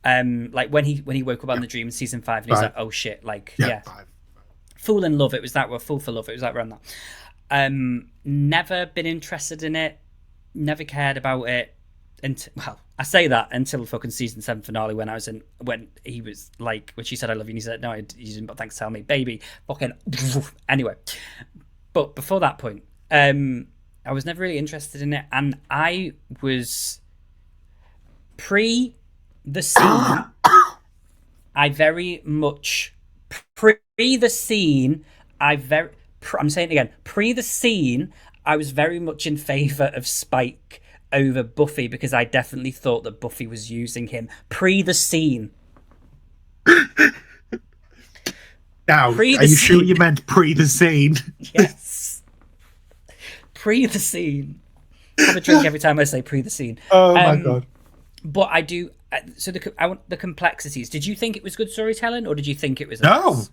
Like when he woke up on Yeah. the dream in season 5, and he's Five. like, oh shit, like Yeah, yeah, five. Fool in Love. It was that. Well, Fool for Love. It was that around that. Never been interested in it. Never cared about it. And well, I say that until fucking season 7 finale when he was like, when she said I love you, and he said no, you didn't, but thanks for telling me, baby. Fucking anyway. But before that point, I was never really interested in it, and I was pre the scene. I very much pre the scene. I'm saying it again. Pre the scene, I was very much in favor of Spike over Buffy because I definitely thought that Buffy was using him. Pre the scene. Now, are you sure you meant pre the scene? Yes. Pre the scene. Have a drink every time I say pre the scene. Oh my god. But I do. So I want the complexities. Did you think it was good storytelling, or did you think it was No, mess?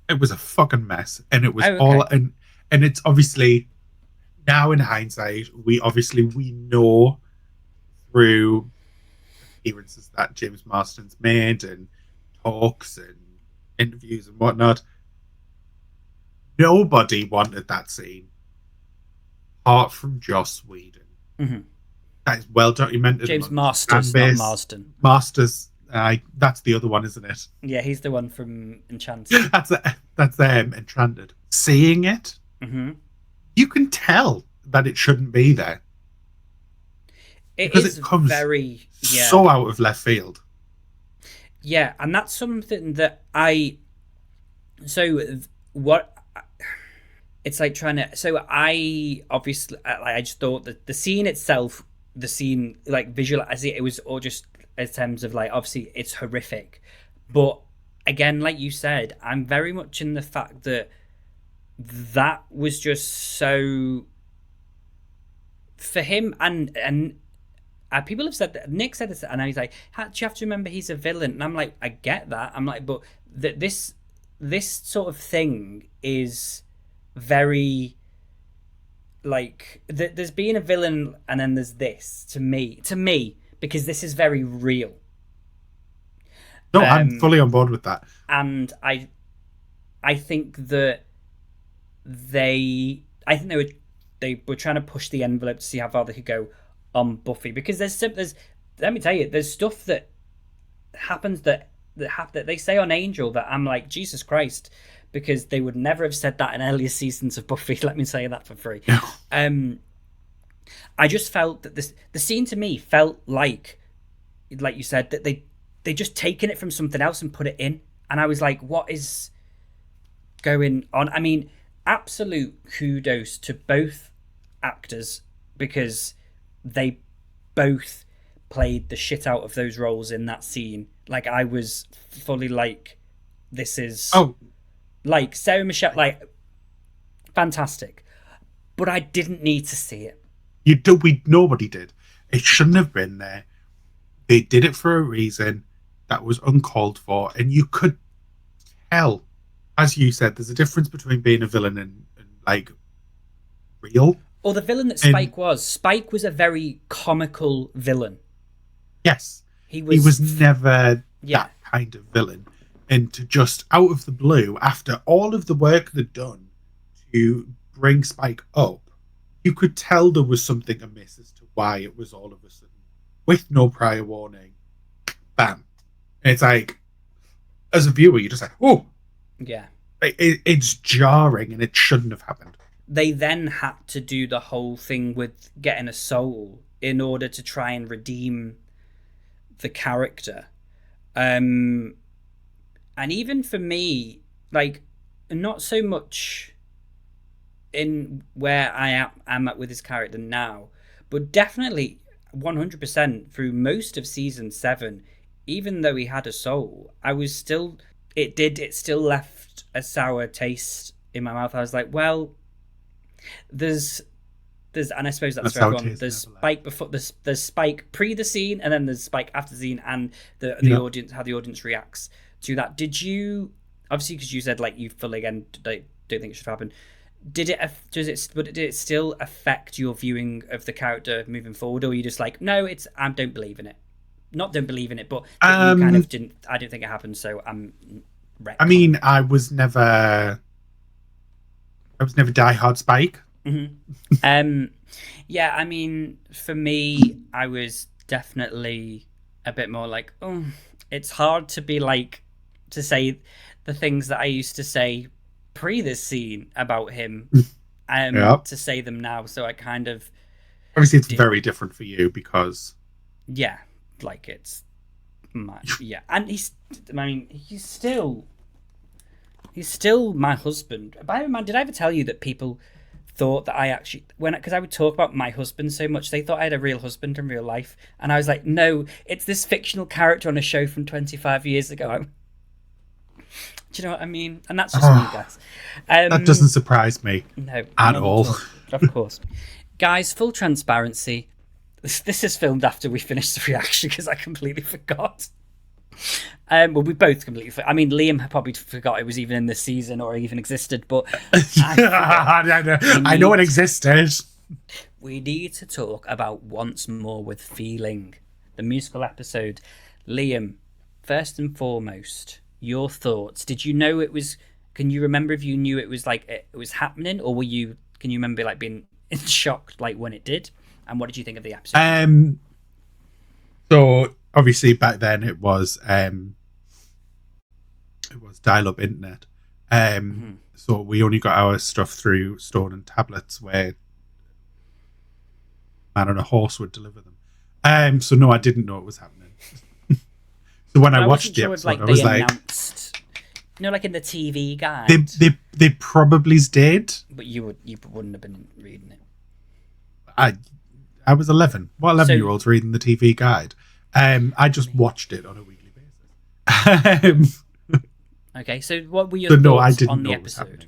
it was a fucking mess, and it was Oh, okay. all and it's obviously now in hindsight we know through appearances that James Marsden's made and talks and interviews and whatnot. Nobody wanted that scene apart from Joss Whedon. Mm-hmm. That is well documented. James Masters, not Marsden. Masters. That's the other one, isn't it? Yeah, he's the one from Enchanted. that's Enchanted. Seeing it, you can tell that it shouldn't be there. Because it comes very so out of left field. Yeah, and that's something that it's like trying to. So I obviously, I just thought that the scene itself, like visualize it was all just in terms of like, obviously it's horrific, but again, like you said, I'm very much in the fact that was just so for him, and people have said that. Nick said this, and he's like, "Do you have to remember he's a villain?" And I'm like, I get that. I'm like, but this sort of thing is very like there's being a villain, and then there's this to me because this is very real. No, I'm fully on board with that, and I think that they were trying to push the envelope to see how far they could go on Buffy, because there's let me tell you, there's stuff that happens that they say on Angel that I'm like, Jesus Christ, because they would never have said that in earlier seasons of Buffy. Let me say that for free. I just felt that the scene to me felt like you said, that they just taken it from something else and put it in, and I was like, what is going on? I mean, absolute kudos to both actors, because they both played the shit out of those roles in that scene. Like, I was fully like, this is like Sarah Michelle, like, fantastic, but I didn't need to see it. Nobody did. It shouldn't have been there. They did it for a reason that was uncalled for, and you could tell, as you said, there's a difference between being a villain and like real. Or the villain that Spike was a very comical villain. Yes. He was never that kind of villain. And to just out of the blue, after all of the work they'd done to bring Spike up, you could tell there was something amiss as to why it was all of a sudden, with no prior warning, bam. And it's like, as a viewer, you're just like, oh. Yeah. It's jarring, and it shouldn't have happened. They then had to do the whole thing with getting a soul in order to try and redeem the character. And even for me, like, not so much in where I am at with his character now, but definitely 100% through most of season 7, even though he had a soul, I was still, it still left a sour taste in my mouth. I was like, well, there's and I suppose that's for everyone. There's Spike before, there's Spike pre the scene, and then there's Spike after the scene, and the audience, how the audience reacts to that. Did you, obviously, because you said like you fully again like don't think it should happen. Did it still affect your viewing of the character moving forward, or are you just like, no, it's I don't believe in it, not don't believe in it, but that you kind of didn't. I don't think it happened, so I'm I mean, I was never diehard Spike. Yeah, I mean, for me, I was definitely a bit more like, oh, it's hard to be like to say the things that I used to say pre this scene about him, Yeah. to say them now. So I kind of Obviously, it's did, very different for you because yeah, like it's yeah, and I mean, he's still my husband. By the way, man, did I ever tell you that people thought that I actually because I would talk about my husband so much, they thought I had a real husband in real life, and I was like, no, it's this fictional character on a show from 25 years ago. Do you know what I mean? And that's just me, guys. That doesn't surprise me. No, at all. Of course, guys. Full transparency. This is filmed after we finished the reaction because I completely forgot. Well, we both completely. I mean, Liam probably forgot it was even in this season or even existed, but I know it existed. We need to talk about Once More with Feeling, the musical episode. Liam, first and foremost, your thoughts. Did you know it was? Can you remember if you knew it was like it was happening, or were you? Can you remember like being shocked like when it did? And what did you think of the episode? So obviously back then it was dial-up internet. So we only got our stuff through stolen tablets where man on a horse would deliver them. So no, I didn't know it was happening. So when I watched the episode, I was like, announced, like in the TV guide. They probably did, but you wouldn't have been reading it. I was 11. What 11-year-olds reading the TV guide? I just watched it on a weekly basis. Okay, so what were your thoughts on the episode?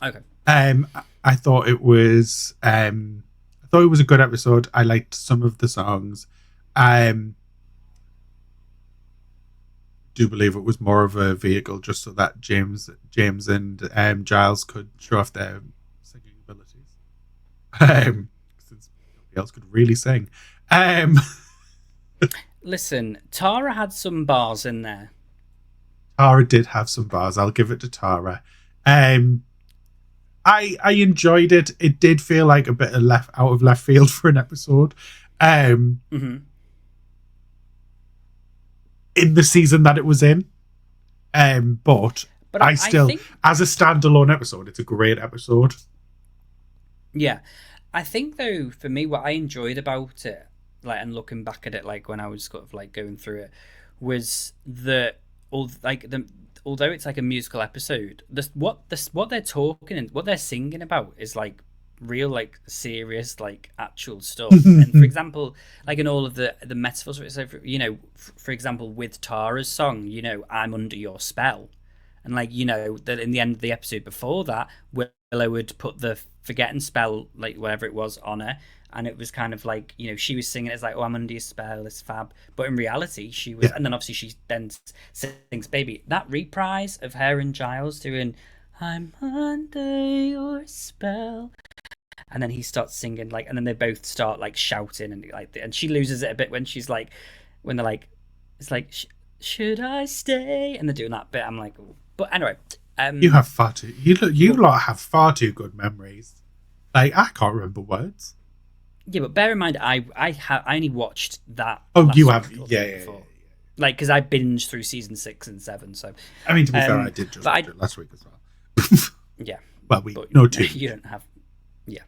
Okay. I thought it was a good episode. I liked some of the songs. Do believe it was more of a vehicle just so that James and Giles could show off their singing abilities. Since nobody else could really sing. Listen, Tara had some bars in there. Tara did have some bars. I'll give it to Tara. I enjoyed it. It did feel like a bit of out of left field for an episode. In the season that it was in. But I think, as a standalone episode, it's a great episode. Yeah. I think though, for me, what I enjoyed about it, like, and looking back at it, like when I was sort of like going through it, was that although it's like a musical episode, what they're talking and what they're singing about is like real, like serious, like actual stuff. And for example, like in all of the metaphors, so for example, with Tara's song, I'm under your spell, and like that in the end of the episode before that, Willow would put the forgetting spell, like whatever it was, on her. And it was kind of like, she was singing, it's like, oh, I'm under your spell, it's fab. But in reality, she was, and then obviously she then sings Baby. That reprise of her and Giles doing, I'm under your spell. And then he starts singing, like, and then they both start like shouting, and like, and she loses it a bit when she's like, when they're like, it's like, should I stay? And they're doing that bit. I'm like, ooh. But anyway. You have far too, you lot have far too good memories. Like, I can't remember words. Yeah, but bear in mind, I only watched that. Oh, you have, yeah. Like, because I binged through season 6 and 7. So I mean, to be fair, I did just watch it last week as well. Yeah. Well, no, two. You don't have. Yeah.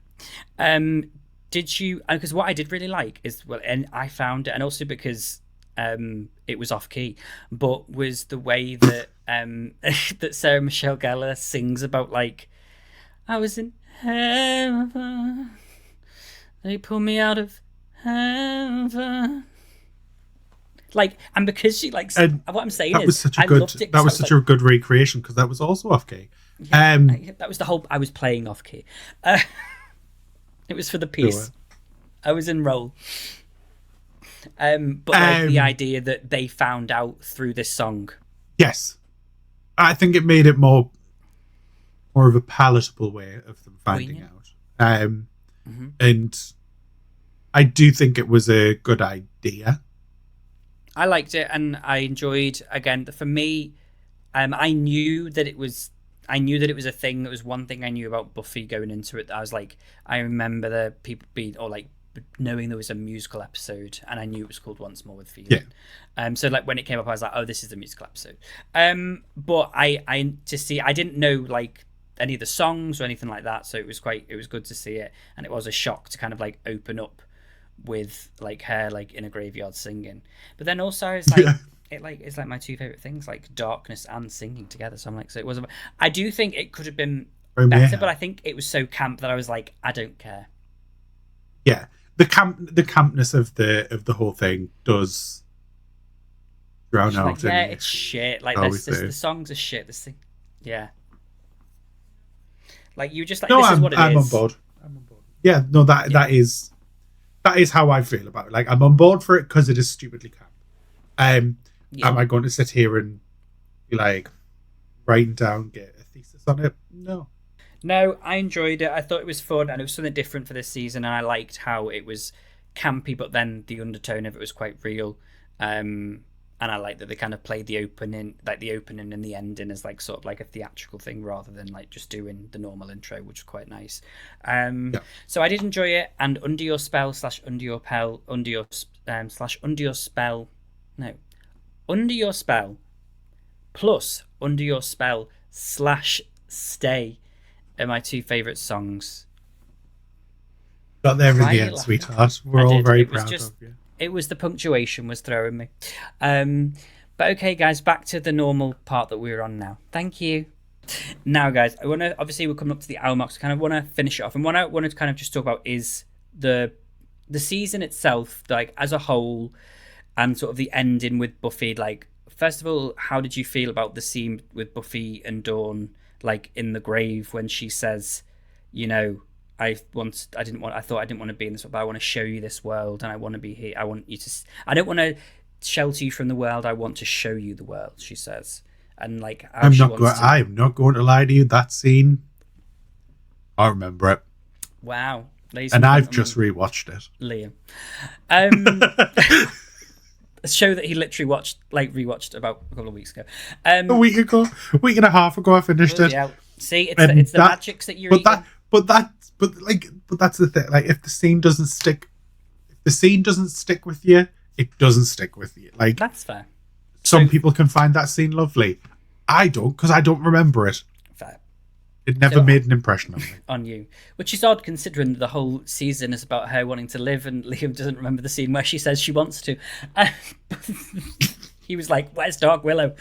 Did you? Because what I did really like is, well, and I found it, and also because it was off key, but was the way that that Sarah Michelle Gellar sings about, like, I was in heaven. They pull me out of heaven. Like, and because she likes, what I'm saying that was such a good recreation, because that was also off key. Yeah, that was the whole. I was playing off key. It was for the piece. I was in role. But like the idea that they found out through this song. Yes, I think it made it more. more of a palatable way of them finding Poignant. out. Hmm. And I do think it was a good idea. I liked it, and I enjoyed. Again, for me, I knew that it was. I knew that it was a thing. It was one thing I knew about Buffy going into it. I was like, I remember the people being, or like knowing there was a musical episode, and I knew it was called Once More with Yeah. Feeling. So like when it came up, I was like, oh, this is the musical episode. But I to see, I didn't know like any of the songs or anything like that, so it was good to see it, and it was a shock to kind of like open up with like her like in a graveyard singing. But then also it's like Yeah. it's like my two favorite things, like darkness and singing together. So I'm like, so it wasn't. I do think it could have been Very better, mayhem. but I think it was so camp that I was like, I don't care. Yeah. The campness of the whole thing does drown She's like, out yeah, any it's issues. shit. Like I always this say. the songs are shit. This thing, yeah. Like you just like No, this is what it I'm on is. board. I'm on board. Yeah, no, Yeah, that is how I feel about it. Like I'm on board for it because it is stupidly camp. Um, yeah. am I going to sit here and be like writing down, get a thesis on it? No. No, I enjoyed it. I thought it was fun and it was something different for this season, and I liked how it was campy, but then the undertone of it was quite real. And I like that they kind of played the opening and the ending as like sort of like a theatrical thing rather than like just doing the normal intro, which was quite nice. Yeah. So I did enjoy it. And under your spell slash under your pel under your slash under your spell, no, under your spell plus under your spell slash stay are my two favorite songs. Got there in Why are the you end, laughing? sweetheart. We're I all did. very It was proud just of you. it was the punctuation was throwing me. Um, but okay, guys, back to the normal part that we're on now. Thank you. Now, guys, I want to obviously we're coming up to the hour mark, so kind of want to finish it off, and what I want to kind of just talk about is the season itself, like as a whole, and sort of the ending with Buffy. Like, first of all, how did you feel about the scene with Buffy and Dawn, like in the grave when she says, you know, I thought I didn't want to be in this, but I want to show you this world, and I want to be here. I want you to. I don't want to shelter you from the world. I want to show you the world. She says, and like how she wants to. I'm not going to lie to you. That scene, I remember it, Wow, ladies and and I've gentlemen, just rewatched Liam. Um, it a show that he literally rewatched about a couple of weeks ago. a week ago, a week and a half ago. I finished it, Yeah. See, and it's the magics that you're but eating. but that's the thing. Like, if the scene doesn't stick, with you, it doesn't stick with you. Like, That's fair. some So people can find that scene lovely. I don't, because I don't remember it. fair It never So- made an impression on me. on you, which is odd considering the whole season is about her wanting to live, and Liam doesn't remember the scene where she says she wants to. He was like, "Where's Dark Willow?"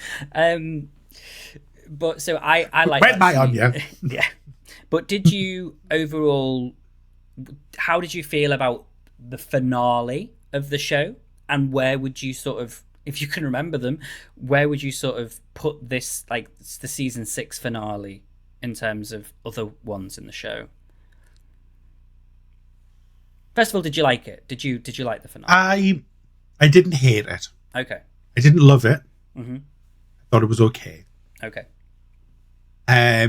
But so I like Where's that my scene. Anya? Yeah. But did you overall? How did you feel about the finale of the show? And where would you sort of, if you can remember them, where would you sort of put this, like the season 6 finale, in terms of other ones in the show? First of all, did you like it? Did you like the finale? I didn't hate it. Okay. I didn't love it. Mm-hmm. I thought it was okay. Okay. I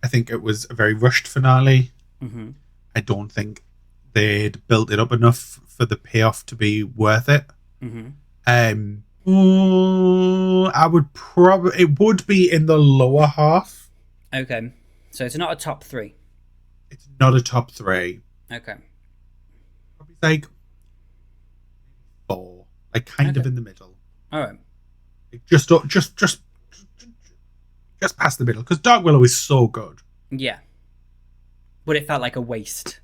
think it was a very rushed finale. Mm-hmm. I don't think they'd built it up enough for the payoff to be worth it. Mm-hmm. I would probably, it would be in the lower half. Okay. So it's not a top 3. It's not a top 3. Okay. Probably like 4, like kind of Okay. in the middle, All right. like just past the middle. Because Dark Willow is so good. Yeah. But it felt like a waste.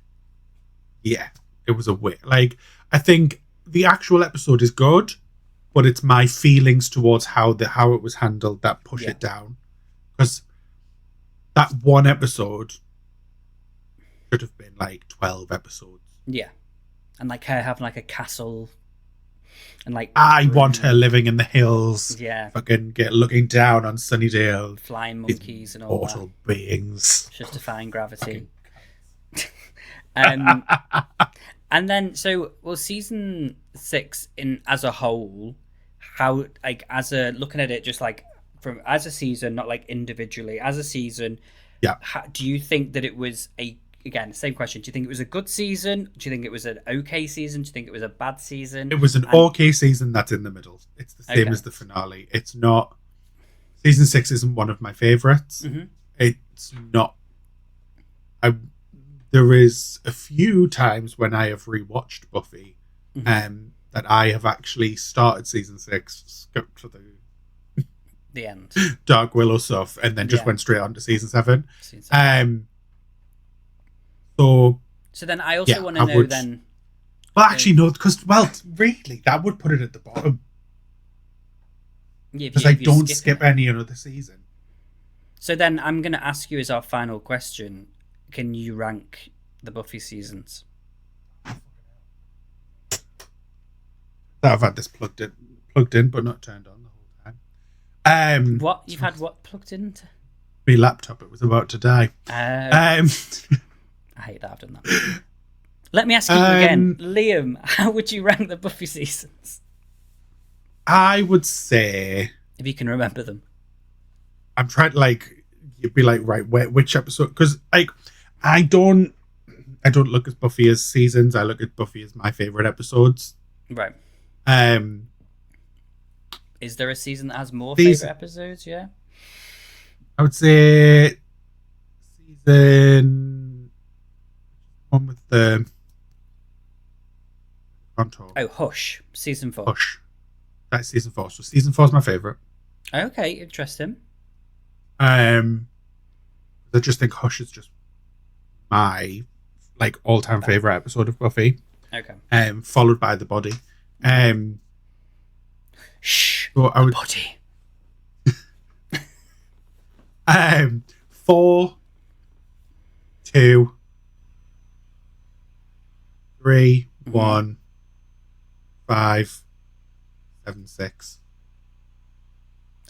Yeah, it was a way. Like, I think the actual episode is good, but it's my feelings towards how it was handled that push Yeah. it down. Because that one episode should have been like 12 episodes. Yeah. And like her having like a castle and like I want her living in the hills, Yeah. fucking looking down on Sunnydale. Flying These monkeys and all mortal beings. that. Just defying gravity. And then season 6 in as a whole, how like as a looking at it just like from as a season, not like individually, as a season, Yeah. do you think that it was again, same question. Do you think it was a good season? Do you think it was an okay season? Do you think it was a bad season? It was an okay season that's in the middle. It's the same as the finale. It's not. Season 6 isn't one of my favorites. Mm-hmm. It's not. There is a few times when I have rewatched Buffy, that I have actually started season 6, skipped to the end, Dark Willow stuff, and then just went straight on to season 7. So then I also want to know then. Well, actually, no, because really, that would put it at the bottom. Yeah, because I don't skip any another season. So then I'm going to ask you as our final question: can you rank the Buffy seasons? I've had this plugged in, but not turned on the whole time. What you've had? What plugged into? My laptop. It was about to die. I hate that I've done that. Let me ask you again, Liam. How would you rank the Buffy seasons? I would say, if you can remember them. I'm trying to you'd be like, right, which episode? Because I don't look at Buffy as seasons. I look at Buffy as my favorite episodes. Right. Is there a season that has more favorite episodes? Yeah. I would say season one with the contour. Oh, Hush, season 4. Hush. That's season 4. So season 4 is my favorite. Okay, interesting. I just think Hush is just my all-time favorite episode of Buffy. Okay. Followed by The Body. Shh. So I would, Body. 4, 2, 3, 1, 5, 7, 6.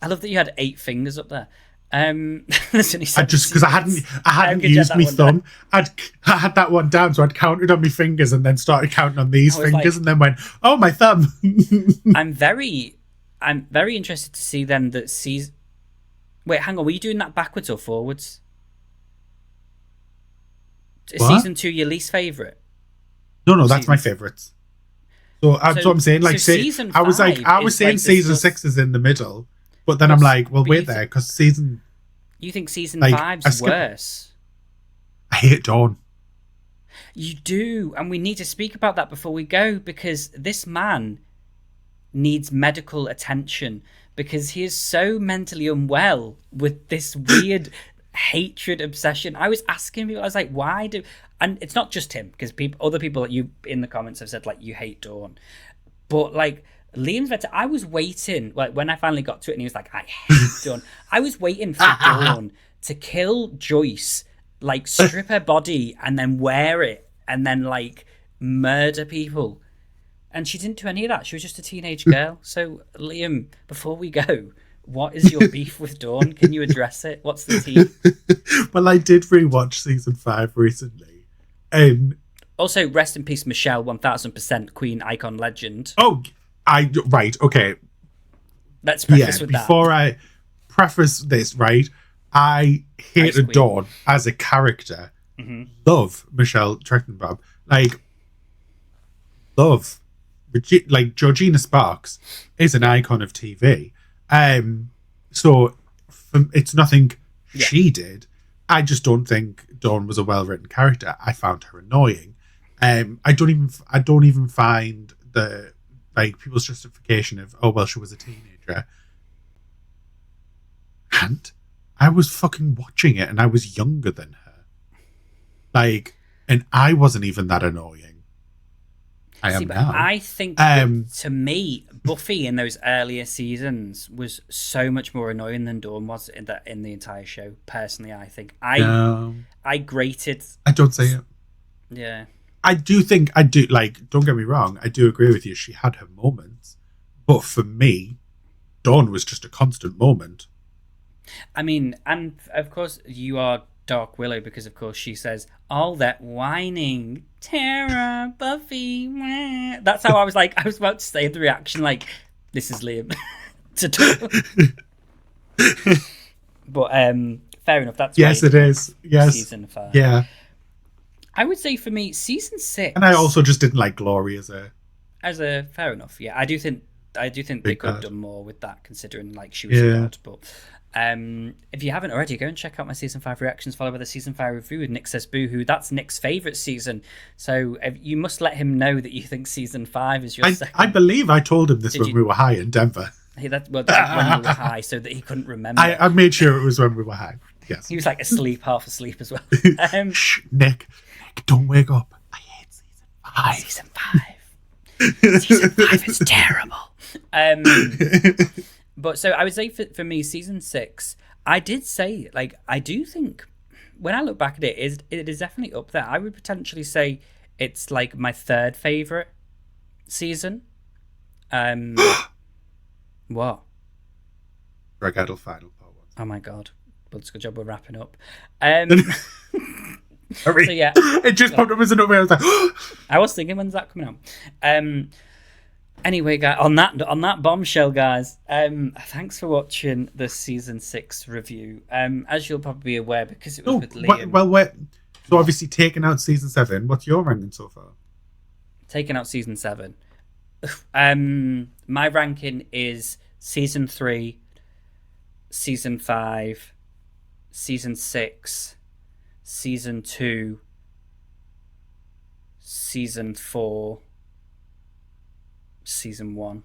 I love that you had 8 fingers up there. Just because I hadn't used my thumb. I had that one down, so I'd counted on my fingers and then started counting on these fingers, and then went, "Oh, my thumb." I'm very interested to see then that season. Wait, hang on. Were you doing that backwards or forwards? Is season 2 your least favorite? No, that's my favorites. So that's what I'm saying. Season 5 I was saying season 6 is in the middle, but then I'm like, well, wait there, because season. You think season 5's worse? I hate Dawn. You do, and we need to speak about that before we go, because this man needs medical attention because he is so mentally unwell with this weird hatred obsession. I was asking people, I was like, why do... And it's not just him, because other people that you in the comments have said, you hate Dawn. But, Liam's better. I was waiting, when I finally got to it and he was like, I hate Dawn. I was waiting for Dawn to kill Joyce, strip her body and then wear it and then, murder people. And she didn't do any of that. She was just a teenage girl. So, Liam, before we go, what is your beef with Dawn? Can you address it? What's the tea? Well, I did rewatch season 5 recently. Also, rest in peace, Michelle, 1000% Queen, icon, legend. Oh, right, okay. Let's preface with that. Before I preface this, right, I hated Dawn as a character. Mm-hmm. Love Michelle Trachtenberg. Love. Georgina Sparks is an icon of TV. So it's nothing she did. I just don't think Dawn was a well-written character. I found her annoying. I don't even find the people's justification of, oh well, she was a teenager. And I was fucking watching it, and I was younger than her. And I wasn't even that annoying. I am now. I think to me, Buffy in those earlier seasons was so much more annoying than Dawn was in the entire show. Personally, I think I grated. I don't say it. Yeah, I do. Don't get me wrong. I do agree with you. She had her moments, but for me, Dawn was just a constant moment. I mean, and of course, you are Dark Willow because, of course, she says all that whining, Tara, Buffy. Wah. That's how I was about to say the reaction. This is Liam. But fair enough. That's why Yes, it is. Yes. season 5. Yeah. I would say for me, season 6. And I also just didn't like Glory as a fair enough. Yeah, I do think they big could have bad. done more with that, considering like she was a Yeah. god. But if you haven't already, go and check out my season 5 reactions, followed by the season 5 review with Nick Says Boohoo. That's Nick's favourite season, so you must let him know that you think season 5 is your second. I believe I told him this Did when you- we were high in Denver. Hey, that when you were high, so that he couldn't remember. I made sure it was when we were high. Yes. He was like asleep, half asleep as well. Shh, Nick, don't wake up. I hate season 5. Season 5. Season 5 is terrible. But so I would say for me, season 6, I did say, like, I do think when I look back at it is definitely up there. I would potentially say it's like my third favorite season. What? Dragaddle final part 1. Oh my god. Well, it's a good job we're wrapping up. Sorry. So yeah, It just popped up as a number. I was like, I was thinking, when's that coming out? Anyway, guys, on that bombshell, guys, thanks for watching the season 6 review. As you'll probably be aware, because it was with Liam. well, wait. So obviously taking out season 7. What's your ranking so far? Taking out season 7. My ranking is season 3, season 5, season 6, season 2, season 4, season 1.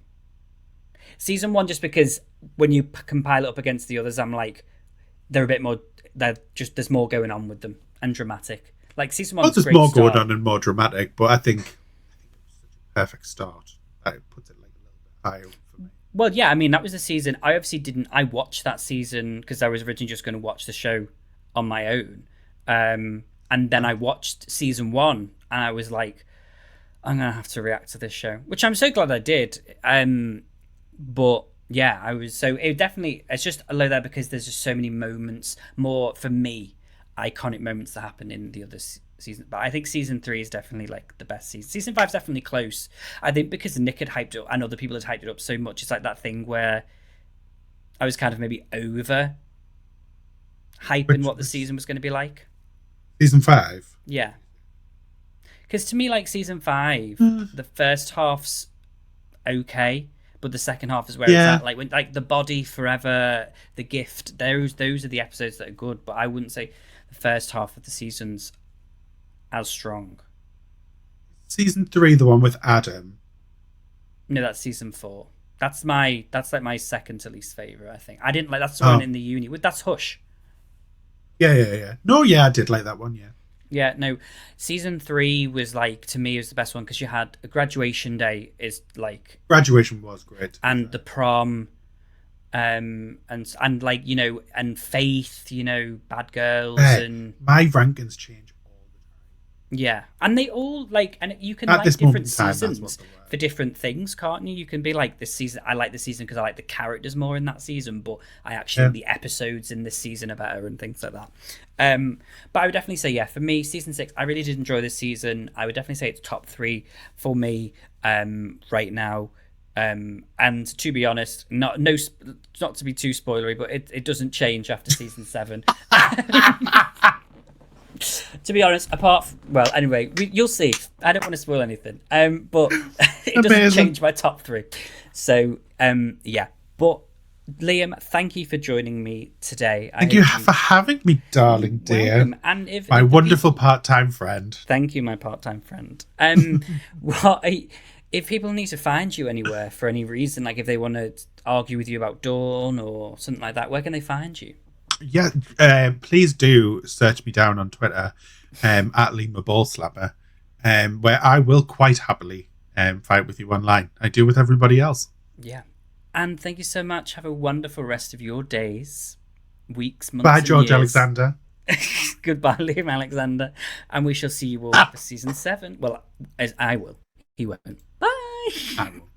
Season 1, just because when you compile it up against the others, I'm like, they're a bit more, there's more going on with them and dramatic. Like season 1, There's more going on and more dramatic, but I think it was such a perfect start. That puts it like a little bit higher for me. Well, yeah, I mean, that was a season. I obviously didn't. I watched that season because I was originally just going to watch the show on my own. And then I watched season 1 and I was like, I'm going to have to react to this show, which I'm so glad I did. But yeah, I was. So it's just low there because there's just so many moments, more for me, iconic moments that happen in the other season. But I think season 3 is definitely like the best season. Season 5 is definitely close. I think because Nick had hyped it up and other people had hyped it up so much, it's like that thing where I was kind of maybe over hyping what the season was going to be like. Season 5? Yeah. Because to me, like season 5, the first half's okay, but the second half is where it's at. Like when, like the body forever, the gift. Those are the episodes that are good. But I wouldn't say the first half of the season's as strong. Season 3, the one with Adam. No, that's season 4. That's like my second to least favorite. I think I didn't like that's the one in the uni. That's Hush. Yeah. No, yeah, I did like that one. Yeah. Yeah, no. Season 3 was like, to me, was the best one because you had a graduation day is like Graduation was great. And the prom, and like, you know, and Faith, you know, Bad Girls and my rankings change all the time. Yeah, and they all like, and you can At like this different moment in time, seasons that's what they were. for different things, can't you? You can be like, this season, I like this season because I like the characters more in that season, but I actually the episodes in this season are better and things like that. But I would definitely say, yeah, for me, season 6, I really did enjoy this season. I would definitely say it's top 3 for me right now. And to be honest, not to be too spoilery, but it doesn't change after season 7. To be honest, anyway, you'll see. I don't want to spoil anything. But it doesn't change my top 3. So, yeah. But Liam, thank you for joining me today. Thank you for having me, darling dear. Welcome. And if my wonderful part-time friend. Thank you, my part-time friend. If people need to find you anywhere for any reason, like if they want to argue with you about Dawn or something like that, where can they find you? Yeah, please do search me down on Twitter at Lima Ballslapper, where I will quite happily fight with you online. I do with everybody else. Yeah. And thank you so much. Have a wonderful rest of your days, weeks, months, Bye, George years. Alexander. Goodbye, Liam Alexander. And we shall see you all for season 7. Well, as I will. He won't. Bye. I will.